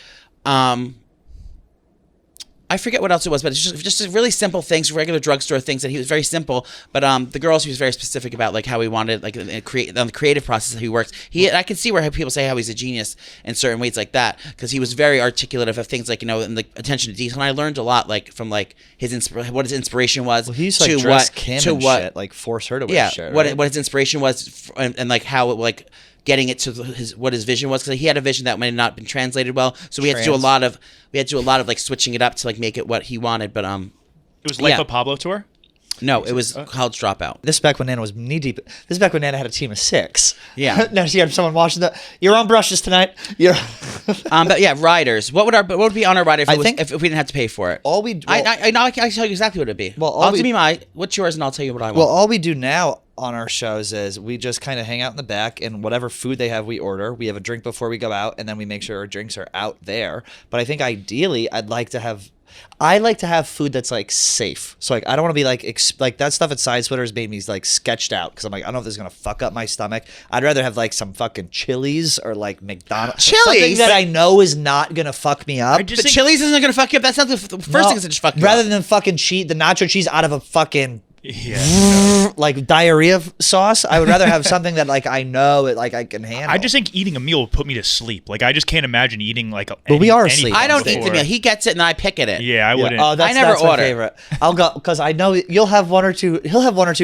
I forget what else it was, but it's just really simple things, regular drugstore things that he was very simple. But the girls, he was very specific about like how he wanted, like on the creative process that he works. I can see where people say how he's a genius in certain ways like that, because he was very articulate of things like, you know, and like attention to detail. And I learned a lot like from like what his inspiration was. Well, he used to like dress Kim and shit, like force her to wear shit. Right? What his inspiration was, and like how it like getting it to what his vision was, because he had a vision that might have not been translated well. So we had to do a lot of like switching it up to like make it what he wanted. But It was Life of Pablo tour. no, it was College Dropout. This is back when Nana was knee deep. This is back when Nana had a team of 6. Yeah. Now she had someone watching you're on brushes tonight. You're But yeah, riders. What would be on our rider if we didn't have to pay for it? all we I can tell you exactly what it'd be. Well, I'll give me what's yours, and I'll tell you what I want. well, all we do now on our shows is we just kind of hang out in the back, and whatever food they have, we order. We have a drink before we go out, and then we make sure our drinks are out there. But I think ideally, I like to have food that's like safe. So like I don't want to be like like that stuff at Side Splitters made me like sketched out, because I'm like, I don't know if this is gonna fuck up my stomach. I'd rather have like some fucking Chili's or like McDonald's, something Chili's? that I know is not gonna fuck me up. but Chili's isn't gonna fuck you up. That's not the first thing that's gonna fuck you Rather up. than fucking the nacho cheese out of a fucking Yeah. like diarrhea sauce, I would rather have something that like I know it, like I can handle. I just think eating a meal would put me to sleep. Like I just can't imagine eating like. we are anything asleep. I don't eat the before. meal. He gets it, and I pick at it. Yeah, I wouldn't. Oh, that's, I never that's my order. favorite. I'll go because I know he'll have one or two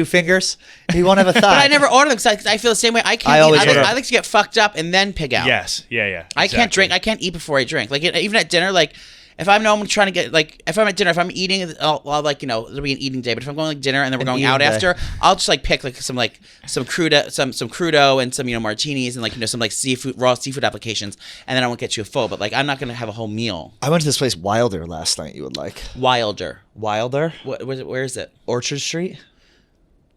fingers. He won't have a thigh. But I never order them because I feel the same way. I can't. I always order. I like to get fucked up and then pig out. Yes. Yeah. I can't drink. I can't eat before I drink. Like even at dinner, like if I'm trying to get like if I'm at dinner, if I'm eating, I'll like it'll be an eating day. But if I'm going like dinner and then we're going out after, I'll just like pick like some crudo and some martinis and like some like raw seafood applications, and then I won't get you a full. But like I'm not gonna have a whole meal. I went to this place Wilder last night. You would like Wilder. Where is it? Orchard Street.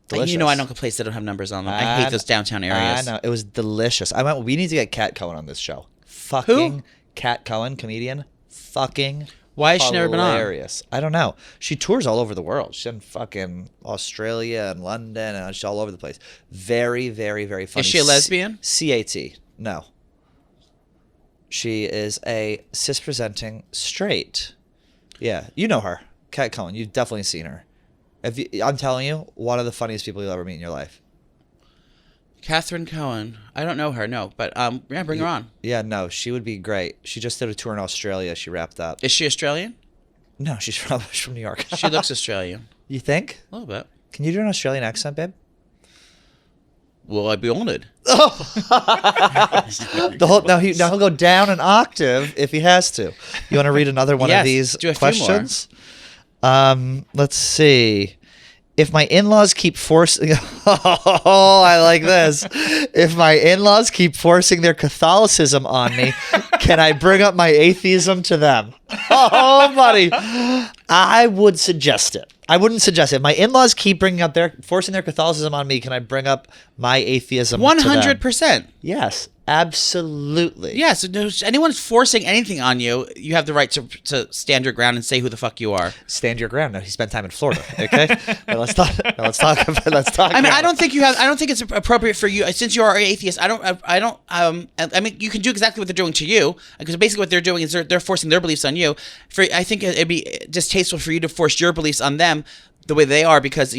Delicious. You know I don't go places that don't have numbers on them. I hate those downtown areas. I know, it was delicious. We need to get Kat Cohen on this show. Fucking Kat Cohen, comedian. Fucking Why has she never been on? Hilarious. I don't know. She tours all over the world. She's in fucking Australia and London, and she's all over the place. Very, very, very funny. Is she a lesbian? CAT. No. She is a cis-presenting straight. Yeah, you know her. Kat Cohen. You've definitely seen her. I'm telling you, one of the funniest people you'll ever meet in your life. Catherine Cohen. I don't know her, no, but yeah, bring her on. Yeah, no, she would be great. She just did a tour in Australia. She wrapped up. Is she Australian? No, she's from New York. She looks Australian. You think? A little bit. Can you do an Australian accent, babe? Will I be honored? Now he'll go down an octave if he has to. You want to read another one of these do a few questions? Let's see. If my in-laws keep forcing, oh, I like this. If my in-laws keep forcing their Catholicism on me, can I bring up my atheism to them? Oh, buddy, I would suggest it. I wouldn't suggest it. If my in-laws keep forcing their Catholicism on me, can I bring up my atheism? 100%. Yes, absolutely. Yeah, so anyone's forcing anything on you, you have the right to stand your ground and say who the fuck you are. Stand your ground. No, he spent time in Florida. Okay, let's talk. Let's talk. I mean, I don't think it's appropriate for you since you are an atheist. I mean, you can do exactly what they're doing to you, because basically what they're doing is they're forcing their beliefs on you. I think it'd be distasteful for you to force your beliefs on them the way they are, because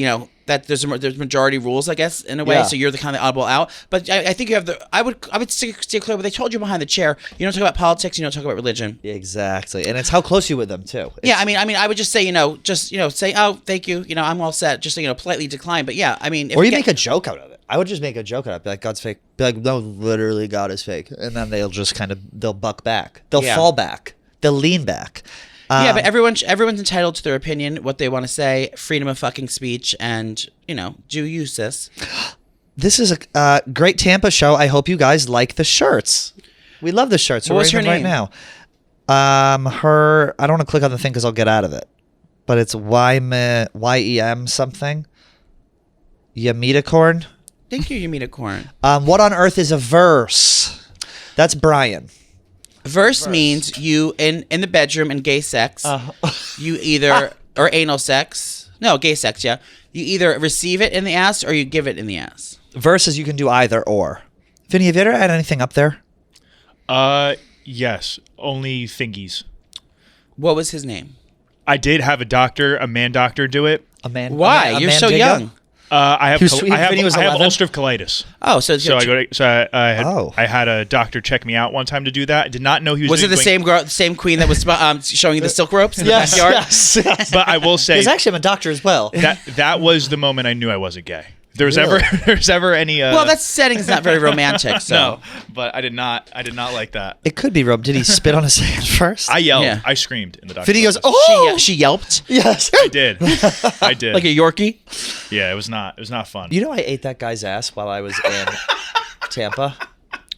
that there's majority rules, I guess, in a way. Yeah. So you're the kind of oddball out. But I think you have I would steer clear. But they told you behind the chair. You don't talk about politics. You don't talk about religion. Exactly, and it's how close you with them too. Yeah, I mean, I would just say, say, oh, thank you, I'm all set. Just politely decline. But yeah, I mean, if Or you make a joke out of it. I would just make a joke out of it. Be like, God's fake. Be like, no, literally, God is fake. And then they'll just they'll buck back. They'll fall back. They'll lean back. Yeah, but everyone's entitled to their opinion, what they want to say, freedom of fucking speech, and, do you, sis? This is a great Tampa show. I hope you guys like the shirts. We love the shirts. We're What's wearing her them name? right now. I don't want to click on the thing because I'll get out of it. But it's YEM something. Yamitacorn. Thank you, Yamita Corn. What on earth is a verse? That's Brian. Verse means you in the bedroom and gay sex. You either or anal sex. No, gay sex. Yeah, you either receive it in the ass or you give it in the ass. Verse is you can do either or. Vinny, have you ever had anything up there? Yes, only thingies. What was his name? I did have a man doctor do it. Why? You're so young. I have He was sweet when he was I have 11? ulcerative colitis. Oh, so I had a doctor check me out one time to do that. I did not know he was. Was it the same girl, same queen that was showing you the silk ropes in the backyard? Yes. But I will say, Because actually I'm a doctor as well. that was the moment I knew I wasn't gay. There's ever any. Well, that setting is not very romantic. So. No, but I did not like that. It could be Rob. Did he spit on his hand first? I yelled. Yeah. I screamed in the doctor's Vinny goes, office. oh! She yelped Yes. I did. like a Yorkie. Yeah, it was not fun. You know I ate that guy's ass while I was in Tampa?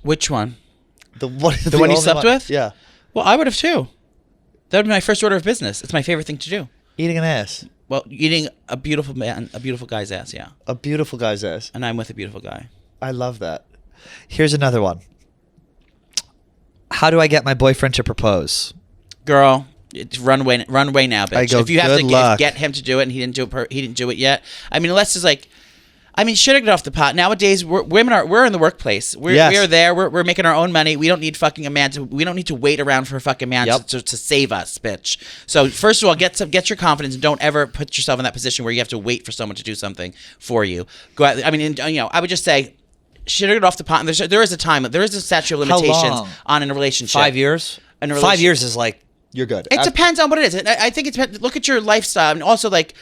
Which one? The one The one you slept with? Yeah. Well, I would have too. That would be my first order of business. It's my favorite thing to do. Eating an ass. Well, eating a beautiful guy's ass, yeah. A beautiful guy's ass. And I'm with a beautiful guy. I love that. Here's another one. How do I get my boyfriend to propose? Girl, it's run away now, bitch. I go, if you have good to luck. get him to do it and he didn't do it yet. I mean, unless it's like, should I get off the pot? Nowadays, we're in the workplace. We are there. We're making our own money. We don't need fucking a man we don't need to wait around for a fucking man to save us, bitch. So first of all, get your confidence and don't ever put yourself in that position where you have to wait for someone to do something for you. Go out. I would just say, should I get off the pot? And there is a time. There is a statute of How limitations long? on in a relationship. 5 years? In a 5 years is like, you're good. It depends on what it is. I think it depends. Look at your lifestyle, and also like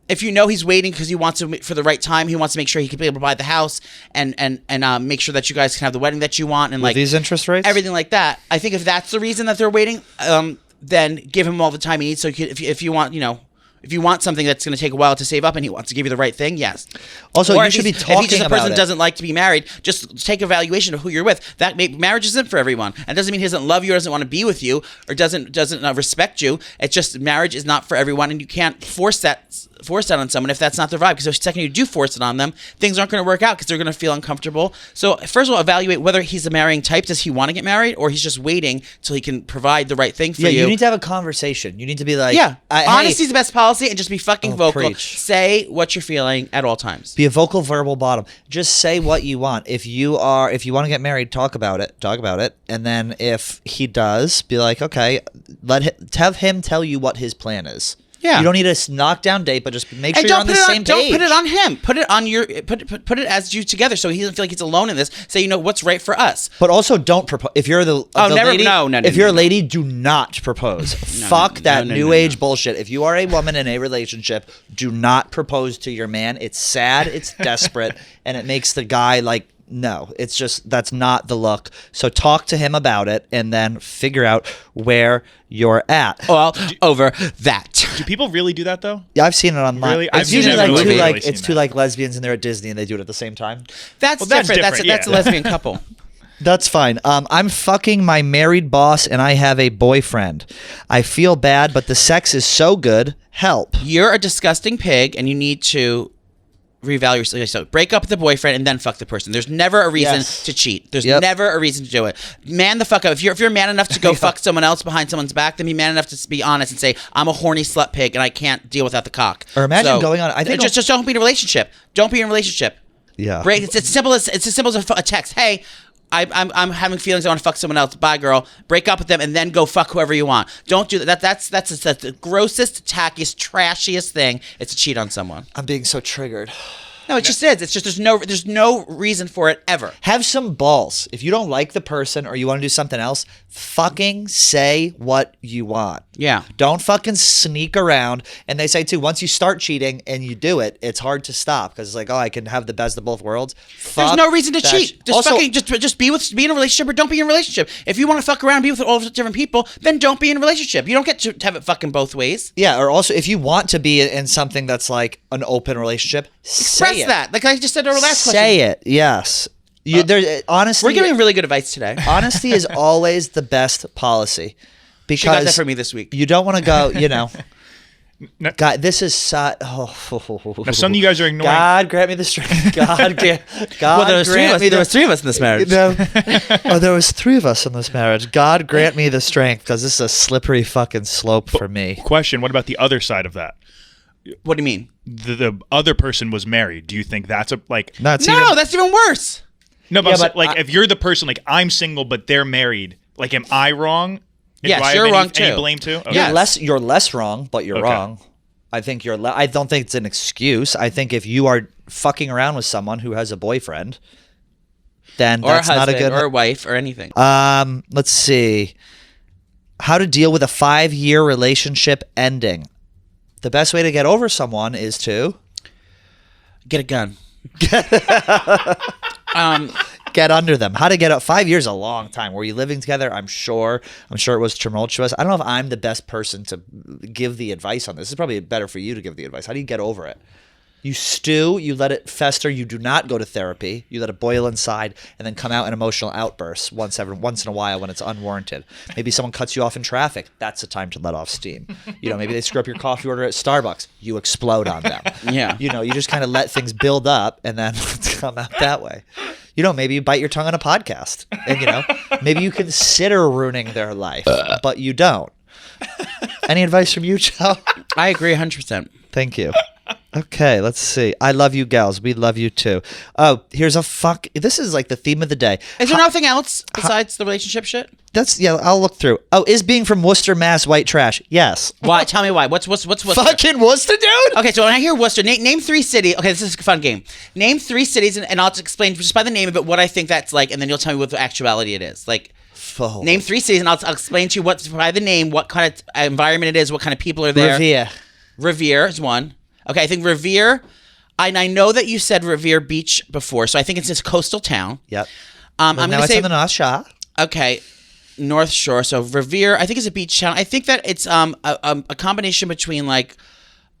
if you know he's waiting because he wants to for the right time, he wants to make sure he can be able to buy the house and make sure that you guys can have the wedding that you want and With like these interest rates? everything like that. I think if that's the reason that they're waiting, then give him all the time he needs. So if you want, if you want something that's going to take a while to save up and he wants to give you the right thing, yes. Also, Or you if should be he's- talking if he's just a about person it. doesn't like to be married, just take evaluation of who you're with. Marriage isn't for everyone. And it doesn't mean he doesn't love you or doesn't want to be with you or doesn't respect you. It's just marriage is not for everyone, and you can't force that on someone if that's not their vibe. Because the second you do force it on them, things aren't going to work out because they're going to feel uncomfortable. So first of all, evaluate whether he's a marrying type. Does he want to get married, or he's just waiting till he can provide the right thing for you? Yeah, you need to have a conversation. You need to be like, Yeah, hey, honesty's the best policy, and just be fucking vocal. preach. Say what you're feeling at all times. be a vocal verbal bottom. Just say what you want. If you want to get married, talk about it. And then if he does, be like, okay, have him tell you what his plan is. Yeah. You don't need a knockdown date, but just make sure And you're on the same page. Don't put it on him. Put it on put it as you together, so he doesn't feel like he's alone in this. Say, what's right for us. But also, don't propose. If you're the never- lady, no, if you're a lady, do not propose. Fuck that no, new no, age bullshit. If you are a woman in a relationship, do not propose to your man. It's sad, it's desperate, and it makes the guy like, no, it's just, that's not the look. So talk to him about it and then figure out where you're at. All over that. Do people really do that though? Yeah, I've seen it online. Really? It's I've usually never like really two seen it's two that. like lesbians and they're at Disney and they do it at the same time. That's that's different. different, That's a yeah. lesbian couple. That's fine. I'm fucking my married boss and I have a boyfriend. I feel bad, but the sex is so good. Help. You're a disgusting pig, and you need to revalue yourself. So break up with the boyfriend and then fuck the person. There's never a reason Yes. to cheat. There's Yep. never a reason to do it. Man the fuck up. If you're man enough to go fuck someone else behind someone's back, then be man enough to be honest and say, I'm a horny slut pig and I can't deal without the cock. Or imagine going on- I think just don't be in a relationship. Don't be in a relationship. Yeah. Break. It's as simple as a text. Hey, I'm having feelings. I want to fuck someone else. Bye, girl. Break up with them and then go fuck whoever you want. Don't do that. That's the grossest, tackiest, trashiest thing. It's to cheat on someone. I'm being so triggered. No, it just is. It's just there's no reason for it ever. Have some balls. If you don't like the person or you want to do something else, fucking say what you want. Yeah. Don't fucking sneak around. And they say too, once you start cheating and you do it, it's hard to stop because it's like, oh, I can have the best of both worlds. There's no reason to cheat. Just also, fucking just be in a relationship or don't be in a relationship. If you want to fuck around and be with all different people, then don't be in a relationship. You don't get to have it fucking both ways. yeah, or also if you want to be in something that's like an open relationship, Express that. Like I just said in our last question. Say it. Yes. Honesty. We're giving really good advice today. Honesty is always the best policy because She got that for me this week. you don't want to go, you know. No- God, this is Now, some of you guys are ignoring. God grant me the strength. God grant me There was three of us in this marriage. No. Oh, there was 3 of us in this marriage. God grant me the strength because this is a slippery fucking slope for me. Question: what about the other side of that? What do you mean? The other person was married. Do you think that's a like? No, it's No, that's even worse. No, but, Yeah, I'm saying, but like if you're the person, like I'm single but they're married, like am I wrong? Yes, Do I have you're any, wrong, any too. blame too? Okay. Yes. you're less wrong, but you're Okay. wrong. I think I don't think it's an excuse. I think if you are fucking around with someone who has a boyfriend, then Or a that's not a husband, good. or a wife, or anything. Let's see. How to deal with a 5-year relationship ending. The best way to get over someone is to Get a gun. get under them. How to get up 5 years is a long time. Were you living together? I'm sure it was tumultuous. I don't know if I'm the best person to give the advice on this. This is probably better for you to give the advice. How do you get over it? You stew, you let it fester, you do not go to therapy, you let it boil inside and then come out in emotional outbursts once in a while when it's unwarranted. Maybe someone cuts you off in traffic, that's the time to let off steam. You know, maybe they screw up your coffee order at Starbucks, you explode on them. Yeah. You know, you just kind of let things build up and then come out that way. You know, maybe you bite your tongue on a podcast and, you know, maybe you consider ruining their life, but you don't. Any advice from you, Joe? I agree 100%. Thank you. Okay, let's see. I love you, gals. We love you too. Oh, here's a fuck. This is like the theme of the day. Is there nothing else besides the relationship shit? I'll look through. Oh, is being from Worcester, Mass white trash? Yes. Why? Tell me why. What's Worcester? Fucking Worcester, dude. Okay, so when I hear Worcester, name 3 cities. Okay, this is a fun game. Name 3 cities, and I'll just explain just by the name of it what I think that's like, and then you'll tell me what the actuality it is. Like, Oh. name 3 cities, and I'll explain to you what by the name, what kind of environment it is, what kind of people are there. Revere. Revere is one. Okay, I think Revere. I know that you said Revere Beach before, so I think it's this coastal town. Yep. I'm Now going to it's say on the North Shore. okay, North Shore. So Revere, I think is a beach town. I think that it's a combination between like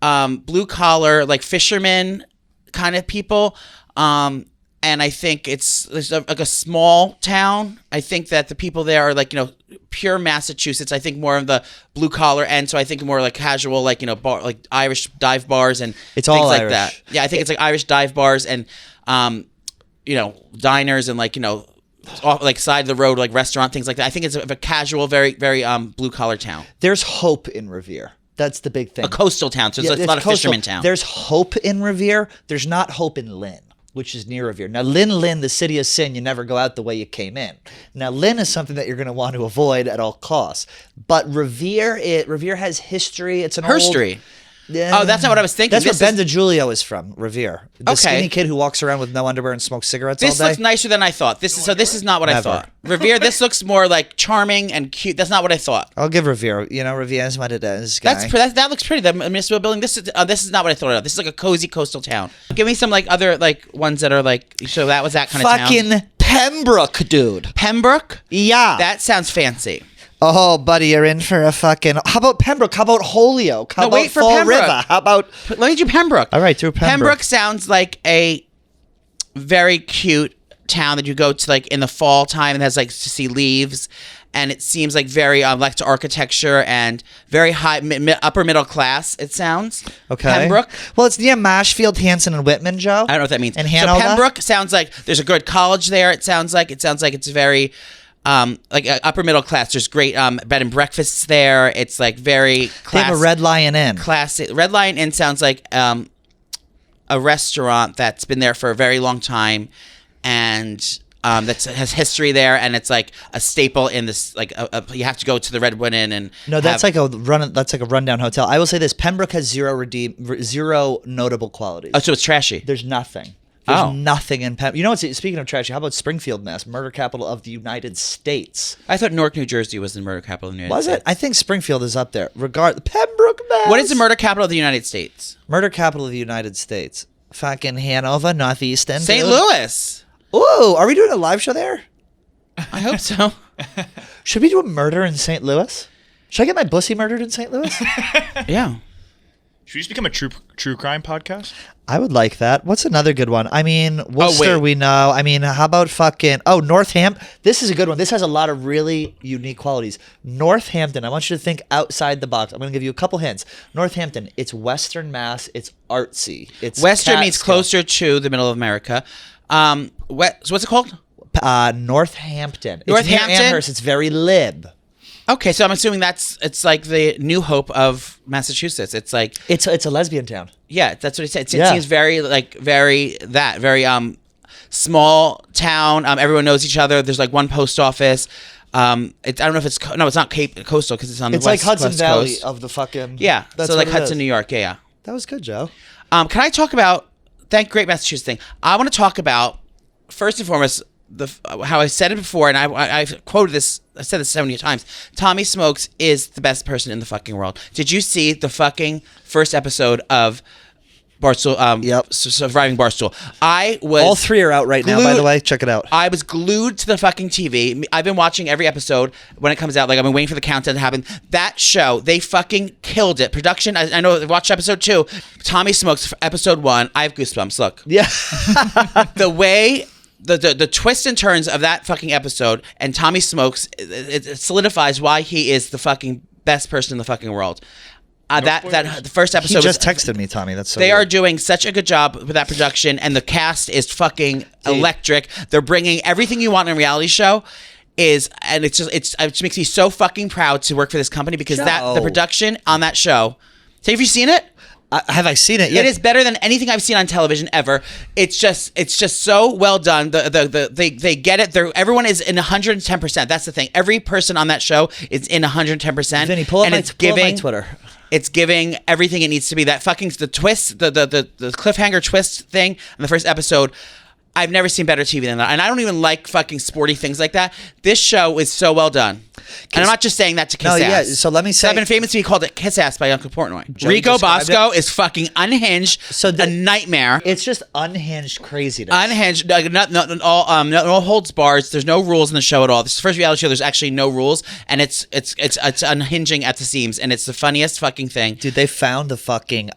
blue collar, like fishermen kind of people, and I think it's like a small town. I think that the people there are like, you know, pure Massachusetts. I think more of the blue collar end. So I think more like casual, like, you know, like Irish dive bars and It's things all like Irish. that. Yeah, I think it's like Irish dive bars and, you know, diners and like, you know, off, like side of the road, like restaurant, things like that. I think it's a casual, very, very blue collar town. There's hope in Revere. That's the big thing. A coastal town. So it's a lot of coastal. fisherman town. There's hope in Revere. There's not hope in Lynn, which is near Revere. Now, Lynn, the city of sin, you never go out the way you came in. Now, Lynn is something that you're going to want to avoid at all costs. But Revere has history. It's an Herstory. Yeah. Oh, that's not what I was thinking. That's This where is- Ben DiGiulio is from, Revere. The Okay. skinny kid who walks around with no underwear and smokes cigarettes This all day. looks nicer than I thought. This is not what I Never. thought. Revere, this looks more like charming and cute. That's not what I thought. I'll give Revere. You know, Revere is what it is, guy. That looks pretty. The municipal building. This is not what I thought of. This is like a cozy coastal town. Give me some like other like ones that are like. So that was that kind of town. Fucking Pembroke, dude. Pembroke. Yeah. That sounds fancy. Oh, buddy, you're in for a fucking... How about Pembroke? How about Holyoke? How No, about wait for Fall Pembroke. River? How about... Let me do Pembroke. All right, do Pembroke. Pembroke sounds like a very cute town that you go to like in the fall time and has like to see leaves, and it seems like very like to architecture and very high upper middle class. It sounds Okay. Pembroke. Well, it's near Marshfield, Hanson, and Whitman, Joe. I don't know what that means. And So Hanover? Pembroke sounds like there's a good college there. It sounds like it's very like upper middle class. There's great bed and breakfasts there. It's like very They class. have a Red Lion Inn. Classic. Red Lion Inn sounds like a restaurant that's been there for a very long time, and that has history there, and it's like a staple in this. Like you have to go to the Redwood Inn and No, that's like a run. That's like a rundown hotel. I will say this: Pembroke has zero notable qualities. Oh, so it's trashy. There's nothing. There's Oh. nothing in Pembroke. You know what? Speaking of trashy, how about Springfield, Mass, murder capital of the United States? I thought Newark, New Jersey was the murder capital of the United Was States. it? I think Springfield is up there. Pembroke, Mass. What is the murder capital of the United States? Murder capital of the United States? Fucking Hanover, Northeastern. St. dude. Louis. Ooh, are we doing a live show there? I hope so. Should we do a murder in St. Louis? Should I get my bussy murdered in St. Louis? Yeah. Should we just become a true crime podcast? I would like that. What's another good one? I mean, Worcester, wait. we know. I mean, how about fucking... Oh, Northampton. This is a good one. This has a lot of really unique qualities. Northampton, I want you to think outside the box. I'm going to give you a couple hints. Northampton, it's Western Mass. It's artsy. It's Western means Catskill. closer to the middle of America. So what's it called? Northampton. It's Northampton? near Amherst. It's very lib. Okay, so I'm assuming it's like the New Hope of Massachusetts. It's like It's a lesbian town. yeah, that's what he said. It Yeah. seems very small town. Everyone knows each other. There's like one post office. I don't know if it's it's not coastal because it's on the It's west, like Hudson west Valley coast. of the fucking... Yeah, That's so like what it Hudson, is. New York. Yeah, That was good, Joe. yeah. Can I talk about Great Massachusetts thing? I want to talk about first and foremost how I said it before, and I've quoted this. I said this so many times. Tommy Smokes is the best person in the fucking world. Did you see the fucking first episode of Barstool? Yep. Surviving Barstool. I was All three are out right now, by the way. Check it out. I was glued to the fucking TV. I've been watching every episode when it comes out. Like I've been waiting for the countdown to happen. That show, they fucking killed it. Production. I know. I watched episode 2. Tommy Smokes episode 1. I have goosebumps. Look. Yeah. The way the twists and turns of that fucking episode and Tommy Smokes, it solidifies why he is the fucking best person in the fucking world. The first He episode just was, texted me, Tommy. That's so they weird. are doing such a good job with that production, and the cast is fucking electric. They're bringing everything you want in a reality show. It just makes me so fucking proud to work for this company because the Joe. production on that show. So have you seen it? Have I seen it? Yeah. It is better than anything I've seen on television ever. It's just so well done. They get it. Everyone is in 110%. That's the thing. Every person on that show is in 110%. Vinny, pull up my Twitter. It's giving everything it needs to be. That fucking the twist, the cliffhanger twist thing in the first episode. I've never seen better TV than that. And I don't even like fucking sporty things like that. This show is so well done. And I'm not just saying that to kiss No, yeah, ass. so let me say- I've been famous to be called a kiss ass by Uncle Portnoy. Joe Rico described Bosco is fucking unhinged. So a nightmare. It's just unhinged craziness. Unhinged, no holds bars. There's no rules in the show at all. This is the first reality show. There's actually no rules, and it's unhinging at the seams, and it's the funniest fucking thing. Dude, they found the fucking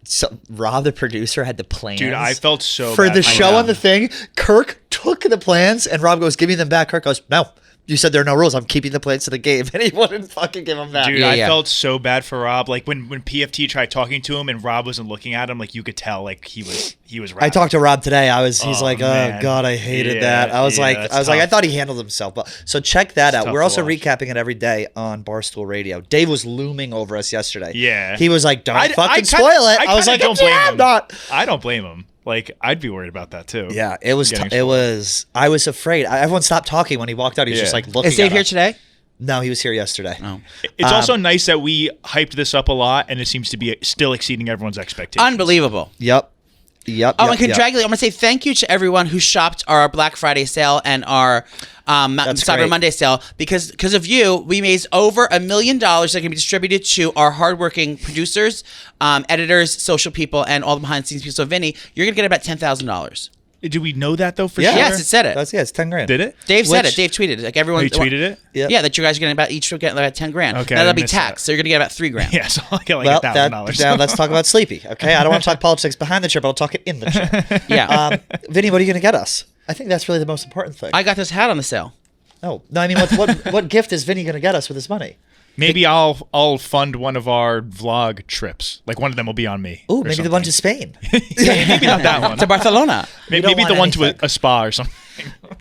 so Rob, the producer, had the plans. Dude, I felt so for bad the for show Rob. on the thing. Kirk took the plans, and Rob goes, "Give me them back." Kirk goes, "No, you said there are no rules. I'm keeping the plans to the game," and he wouldn't fucking give them back. Dude, Yeah, I yeah. felt so bad for Rob. Like when PFT tried talking to him and Rob wasn't looking at him, like you could tell, like he was. I talked to Rob today. He's Oh, like, "Oh man. God, I hated Yeah, that." I was yeah, like, that's I tough. thought he handled himself. But so check that out. tough We're to also watch. recapping it every day on Barstool Radio. Dave was looming over us yesterday. Yeah. he was like, "Don't I fucking kinda- spoil it." I was kinda like, don't blame "Yeah, him. I'm not." I don't blame him. Like I'd be worried about that too. Yeah, it was. Getting It was. I was afraid. Everyone stopped talking when he walked out. He was Yeah. just like looking. Is Dave at here us. today? No, he was here yesterday. Oh. It's also nice that we hyped this up a lot, and it seems to be still exceeding everyone's expectations. Unbelievable. Yep. Oh, yep, and yep. congratulate! I'm gonna say thank you to everyone who shopped our Black Friday sale and our Cyber great. Monday sale because of you, we made over $1 million that can be distributed to our hardworking producers, editors, social people, and all the behind the scenes people. So, Vinny, you're gonna get about $10,000. Do we know that though for Yeah. sure? Yes, it said it. It's 10 grand. Did it? Dave said Which- it. Dave tweeted it. Like everyone. He tweeted it? Yeah, that you guys are getting about each getting about 10 grand. Okay, Now, I that'll be missed taxed, that. so you're gonna get about $3 grand. Yeah, so I'll get like Well, $1,000. now let's talk about Sleepy. Okay, I don't want to talk politics behind the chair, but I'll talk it in the chair. Yeah. Vinny, what are you gonna get us? I think that's really the most important thing. I got this hat on the sale. No, I mean, what gift is Vinny gonna get us with his money? Maybe I'll fund one of our vlog trips. Like one of them will be on me. Ooh, or maybe the something. one to Spain. Maybe not that one. To Barcelona. don't Maybe the want one to anything. a spa or something.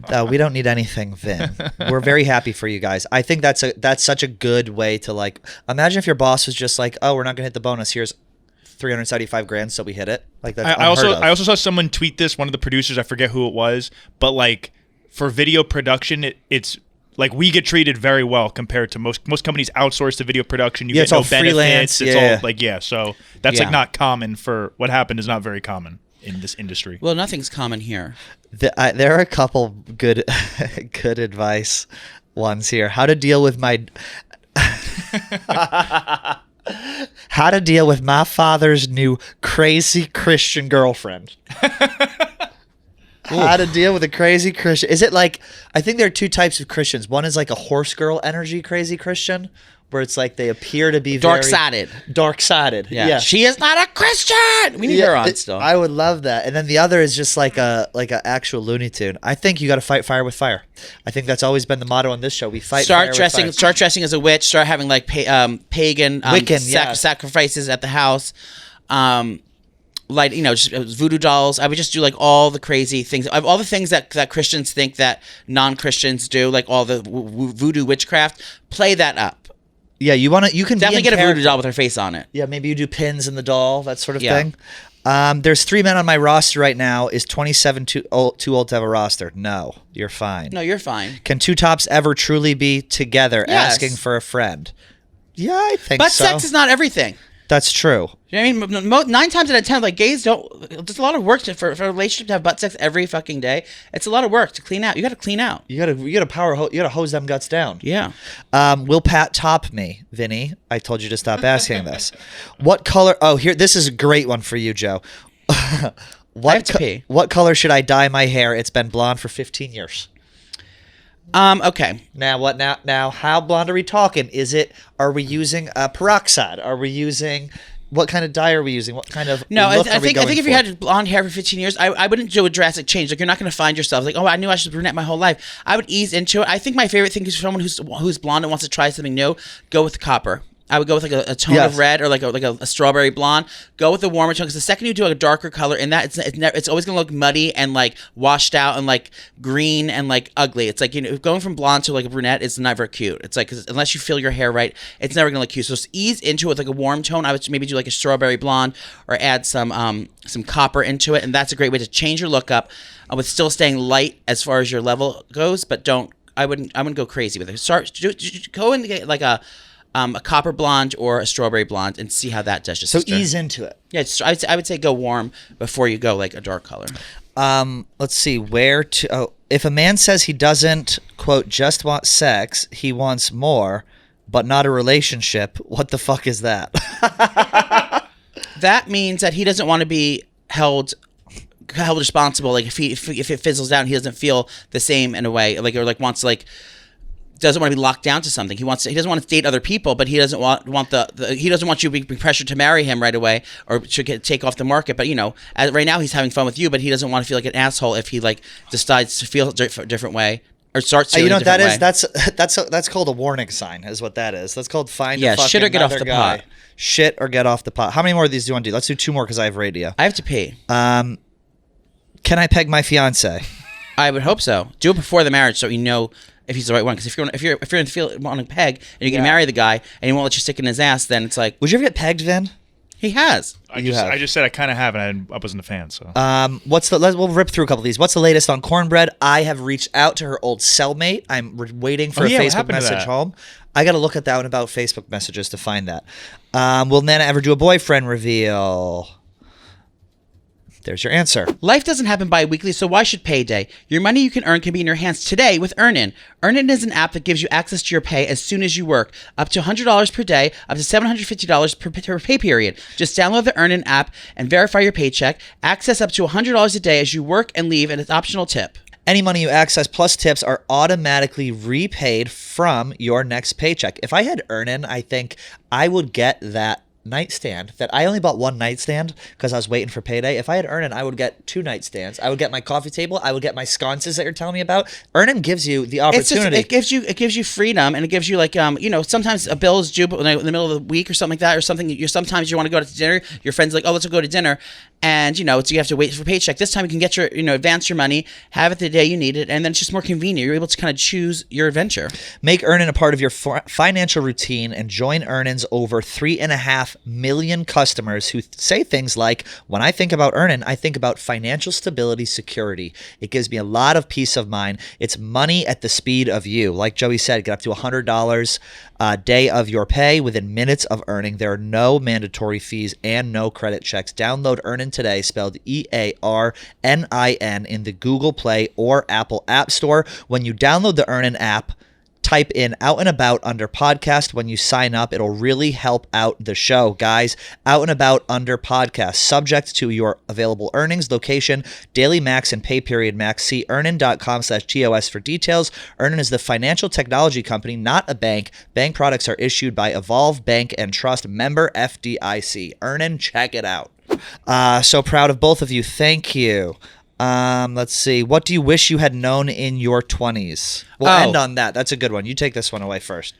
No, we don't need anything, Vin. We're very happy for you guys. I think that's such a good way to like. Imagine if your boss was just like, "Oh, we're not gonna hit the bonus. Here's 375 grand, so we hit it." Like that's I unheard of. also saw someone tweet this. One of the producers, I forget who it was, but like for video production, it's like we get treated very well compared to most companies outsource the video production. You get it's no all freelance. benefits. It's all like so that's Yeah. like not common for what happened is not very common in this industry. Well, nothing's common here. There are a couple good good advice ones here. How to deal with my father's new crazy Christian girlfriend. How to deal with a crazy Christian. Is it like, I think there are two types of Christians. One is like a horse girl energy crazy Christian, where it's like they appear to be Dark-sided. Dark-sided. Yeah. She is not a Christian. We need her on still. I would love that. And then the other is just like a actual Looney Tune. I think you got to fight fire with fire. I think that's always been the motto on this show. We fight fire with fire. Start dressing as a witch. Start having like pagan Wiccan, sacrifices at the house. Like, just voodoo dolls. I would just do like all the crazy things, all the things that Christians think that non-Christians do, like all the voodoo witchcraft. Play that up. Yeah, you can Definitely be get a voodoo doll with her face on it. Yeah, maybe you do pins in the doll, that sort of thing. There's 3 men on my roster right now. Is 27 too old to have a roster? No, you're fine. No, you're fine. Can 2 tops ever truly be together? Yes. Asking for a friend. Yeah, I think But so. sex is not everything. That's true. You know what I mean? 9 times out of 10, like gays don't. There's a lot of work for a relationship to have butt sex every fucking day. It's a lot of work to clean out. You got to clean out. You gotta hose them guts down. Yeah. Will Pat top me, Vinny? I told you to stop asking this. What color? Oh, here. This is a great one for you, Joe. What color should I dye my hair? It's been blonde for 15 years. Okay. Now what? Now how blonde are we talking? Are we using peroxide? Are we using? What kind of dye are we using? What kind of No, look I think if you had blonde hair for 15 years, I wouldn't do a drastic change. Like, you're not going to find yourself like, oh, I knew I should brunette my whole life. I would ease into it. I think my favorite thing is for someone who's blonde and wants to try something new, go with copper. I would go with like a tone of red or like a strawberry blonde. Go with the warmer tone, because the second you do a darker color in that, it's always gonna look muddy and like washed out and like green and like ugly. It's like, going from blonde to like a brunette is never cute. It's like, 'cause unless you feel your hair right, it's never gonna look cute. So just ease into it with like a warm tone. I would maybe do like a strawberry blonde or add some copper into it, and that's a great way to change your look up with still staying light as far as your level goes. But I wouldn't go crazy with it. Go and get like a copper blonde or a strawberry blonde and see how that does. So ease into it. Yeah, I would say go warm before you go like a dark color. Let's see if a man says he doesn't, quote, just want sex, he wants more, but not a relationship. What the fuck is that? That means that he doesn't want to be held responsible. Like if it fizzles out, he doesn't feel the same in a way. Like, or like wants like. Doesn't want to be locked down to something. He doesn't want to date other people, but he doesn't want he doesn't want you to be pressured to marry him right away or to take off the market. But right now he's having fun with you, but he doesn't want to feel like an asshole if he like decides to feel a different way or starts feeling a different way. That's called a warning sign, is what that is. That's called find yeah, a fucking shit or get off the guy. pot. Shit or get off the pot. How many more of these do you want to do? Let's do 2 more because I have radio. I have to pee. Can I peg my fiance? I would hope so. Do it before the marriage so you know if he's the right one. Because if you're wanting to peg and you're gonna marry the guy and he won't let you stick in his ass, then it's like. Would you ever get pegged, Vin? He has. I just said I kind of have, and I wasn't a fan. So. We'll rip through a couple of these. What's the latest on Cornbread? I have reached out to her old cellmate. I'm waiting for a Facebook message home. I got to look at that one about Facebook messages to find that. Will Nana ever do a boyfriend reveal? There's your answer. Life doesn't happen bi-weekly, so why should payday? Your money you can earn can be in your hands today with Earnin. Earnin is an app that gives you access to your pay as soon as you work, up to $100 per day, up to $750 per pay period. Just download the Earnin app and verify your paycheck. Access up to $100 a day as you work and leave, and it's optional tip. Any money you access plus tips are automatically repaid from your next paycheck. If I had Earnin, I think I would get that nightstand that I only bought one nightstand because I was waiting for payday. If I had Earnin, I would get 2 nightstands. I would get my coffee table. I would get my sconces that you're telling me about. Earnin gives you the opportunity. It gives you freedom, and it gives you like sometimes a bill is due in the middle of the week or something like that, or something. Sometimes you want to go to dinner. Your friend's like, oh, let's go to dinner, And, you know, it's, you have to wait for a paycheck. This time you can get your, you know, advance your money, have it the day you need it, and then it's just more convenient. You're able to kind of choose your adventure. Make Earnin a part of your financial routine and join Earnin's over 3.5 million customers who say things like, when I think about Earnin, I think about financial stability, security. It gives me a lot of peace of mind. It's money at the speed of you. Like Joey said, get up to $100 a day of your pay within minutes of earning. There are no mandatory fees and no credit checks. Download Earnin today, spelled EARNIN, in the Google Play or Apple App Store. When you download the Earnin app, type in Out and About under podcast. When you sign up, it'll really help out the show, guys. Out and About under podcast, subject to your available earnings, location, daily max, and pay period max. See earnin.com/TOS for details. Earnin is the financial technology company, not a bank. Bank products are issued by Evolve Bank and Trust, member FDIC. Earnin, check it out. So proud of both of you. Thank you. Let's see. What do you wish you had known in your 20s? We'll end on that. That's a good one. You take this one away first.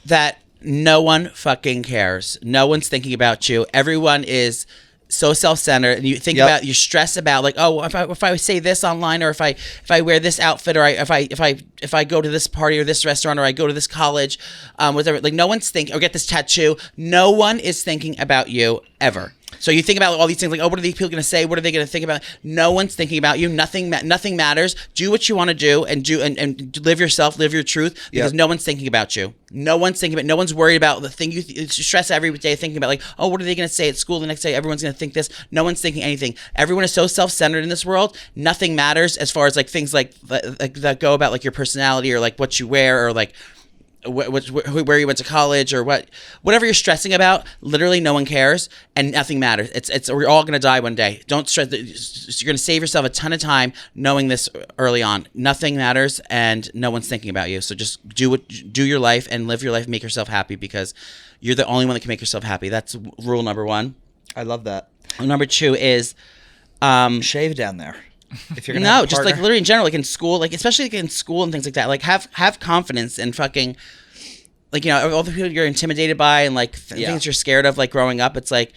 That no one fucking cares. No one's thinking about you. Everyone is so self-centered, and you think about, you stress about, like, oh, if I say this online, or if I wear this outfit, or if I go to this party or this restaurant, or I go to this college, whatever. Like, no one's thinking, or get this tattoo. No one is thinking about you ever. So you think about all these things, like, oh, what are these people going to say? What are they going to think about? No one's thinking about you. Nothing matters. Do what you want to do, and live yourself, live your truth, because no one's thinking about you. No one's thinking about. No one's worried about the thing you stress every day, thinking about, like, oh, what are they going to say at school the next day? Everyone's going to think this. No one's thinking anything. Everyone is so self-centered in this world. Nothing matters as far as, like, things like that go about, like, your personality, or like what you wear, or like where you went to college, or whatever you're stressing about. Literally no one cares, and nothing matters. We're all gonna die one day. Don't stress. You're gonna save yourself a ton of time knowing this early on. Nothing matters, and no one's thinking about you. So just do your life and live your life, make yourself happy, because you're the only one that can make yourself happy. That's rule number one. I love that. Number two is shave down there. If you're gonna have a just like partner. literally in general, like in school, like especially like in school and things like that, like have confidence and fucking, like, you know, all the people you're intimidated by, and like things you're scared of, like growing up. It's like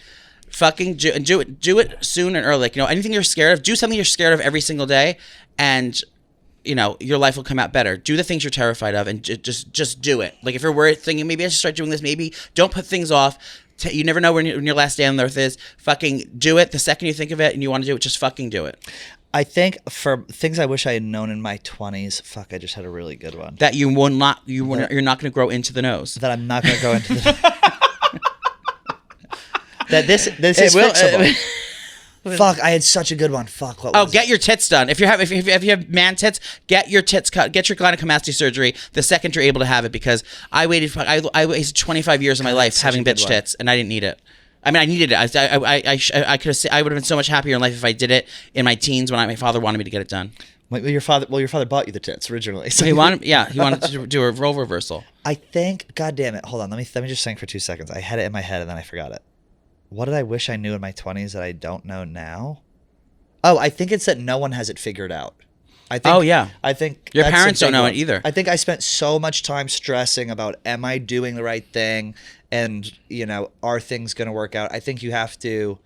fucking do it soon and early. Like, you know, anything you're scared of, do something you're scared of every single day, and you know, your life will come out better. Do the things you're terrified of, and just do it. Like, if you're worried, thinking maybe I should start doing this, maybe don't put things off. You never know when your last day on earth is. Fucking do it. The second you think of it and you want to do it, just fucking do it. I think for things I wish I had known in my 20s, fuck, I just had a really good one. That you're not going to grow into the nose. That I'm not going to go into the... that this is fixable. Fuck, I had such a good one. Fuck, what was get your tits done. If you have man tits, get your tits cut. Get your gynecomastia surgery the second you're able to have it, because I wasted 25 years of my life having bitch tits, and I didn't need it. I mean, I needed it. I could have. I would have been so much happier in life if I did it in my teens when my father wanted me to get it done. Well, your father bought you the tits originally. So he wanted to do a role reversal. I think, God damn it, hold on. Let me just think for 2 seconds. I had it in my head and then I forgot it. What did I wish I knew in my 20s that I don't know now? Oh, I think it's that no one has it figured out. I think your parents don't know it either. I think I spent so much time stressing about, am I doing the right thing? And, you know, are things going to work out? I think you have to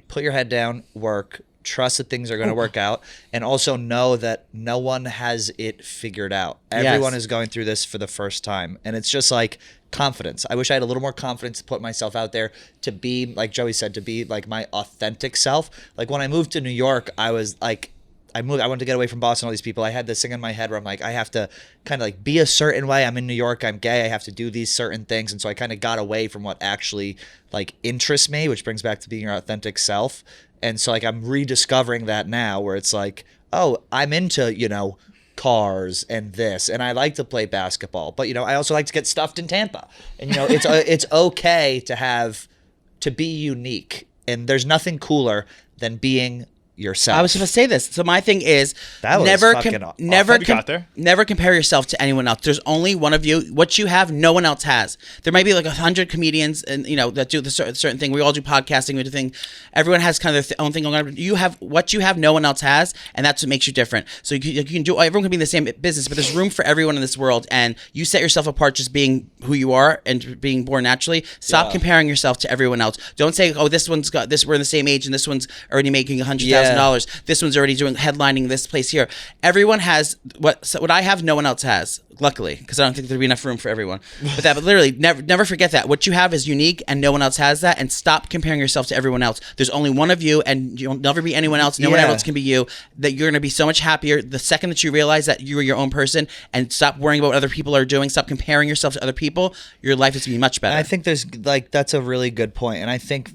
put your head down, work, trust that things are going to work out, and also know that no one has it figured out. Everyone is going through this for the first time. And it's just like confidence. I wish I had a little more confidence to put myself out there, to be, like Joey said, to be like my authentic self. Like when I moved to New York, I was like, I wanted to get away from Boston, all these people. I had this thing in my head where I'm like, I have to kind of like be a certain way. I'm in New York, I'm gay, I have to do these certain things. And so I kind of got away from what actually like interests me, which brings back to being your authentic self. And so like I'm rediscovering that now, where it's like, oh, I'm into, you know, cars and this, and I like to play basketball, but you know, I also like to get stuffed in Tampa. And you know, it's okay to be unique. And there's nothing cooler than being yourself. I was going to say this. So my thing is That was never, fucking awesome. We got there. never compare yourself to anyone else. There's only one of you. What you have, no one else has. There might be like 100 comedians, and that do the certain thing. We all do podcasting. We do thing. Everyone has kind of their own thing going on. You have what you have, no one else has, and that's what makes you different. So you can do. Everyone can be in the same business, but there's room for everyone in this world, and you set yourself apart just being who you are and being born naturally. Stop comparing yourself to everyone else. Don't say, oh, this one's got this. We're in the same age, and this one's already making $100,000. This one's already doing headlining this place here. Everyone has what I have, no one else has. Luckily, because I don't think there'd be enough room for everyone. But literally, never forget that. What you have is unique, and no one else has that. And stop comparing yourself to everyone else. There's only one of you, and you'll never be anyone else. No one else can be you. That you're gonna be so much happier the second that you realize that you are your own person, and stop worrying about what other people are doing. Stop comparing yourself to other people. Your life is gonna be much better. I think there's that's a really good point, and I think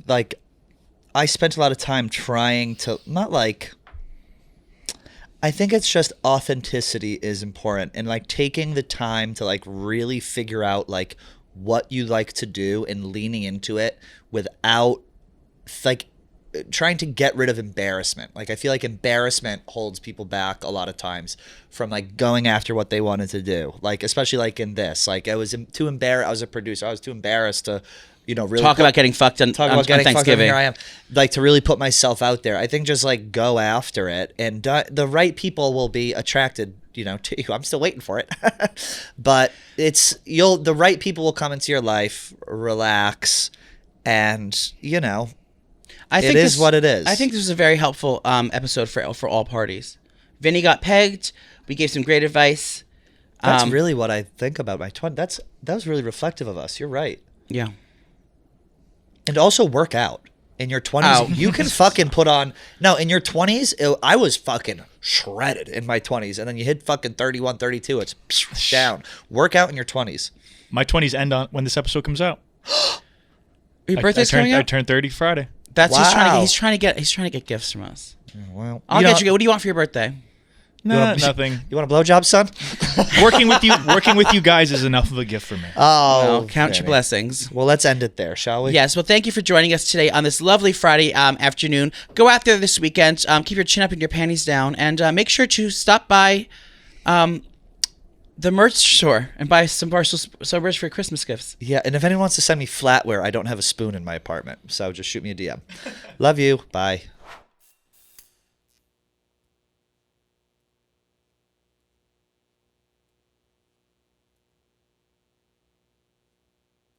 I spent a lot of time trying to I think it's just authenticity is important, and taking the time to really figure out what you like to do and leaning into it without trying to get rid of embarrassment. I feel like embarrassment holds people back a lot of times from going after what they wanted to do. Especially in this, I was too embarrassed. I was a producer. I was too embarrassed to really talk about getting fucked on Thanksgiving. Fucked, here I am, to really put myself out there. I think just go after it, and the right people will be attracted, to you. I'm still waiting for it, but the right people will come into your life, relax, and I think it is what it is. I think this was a very helpful episode for all parties. Vinny got pegged. We gave some great advice. That's really what I think about my 20s. That was really reflective of us. You're right. Yeah. And also work out. In your 20s, you can fucking put on... No, in your 20s, I was fucking shredded in my 20s. And then you hit fucking 31, 32, it's down. Work out in your 20s. My 20s end on when this episode comes out. Your birthday's coming up? I turned 30 Friday. That's Wow. he's trying to get gifts from us. Well, I'll get you. What do you want for your birthday? No, nothing. You want a blowjob, son? working with you guys is enough of a gift for me. Well, count your blessings. Well, let's end it there, shall we? Yes. Well, thank you for joining us today on this lovely Friday afternoon. Go out there this weekend. Keep your chin up and your panties down, and make sure to stop by the merch store and buy some Barstool merch for your Christmas gifts. Yeah, and if anyone wants to send me flatware, I don't have a spoon in my apartment, so just shoot me a DM. Love you. Bye.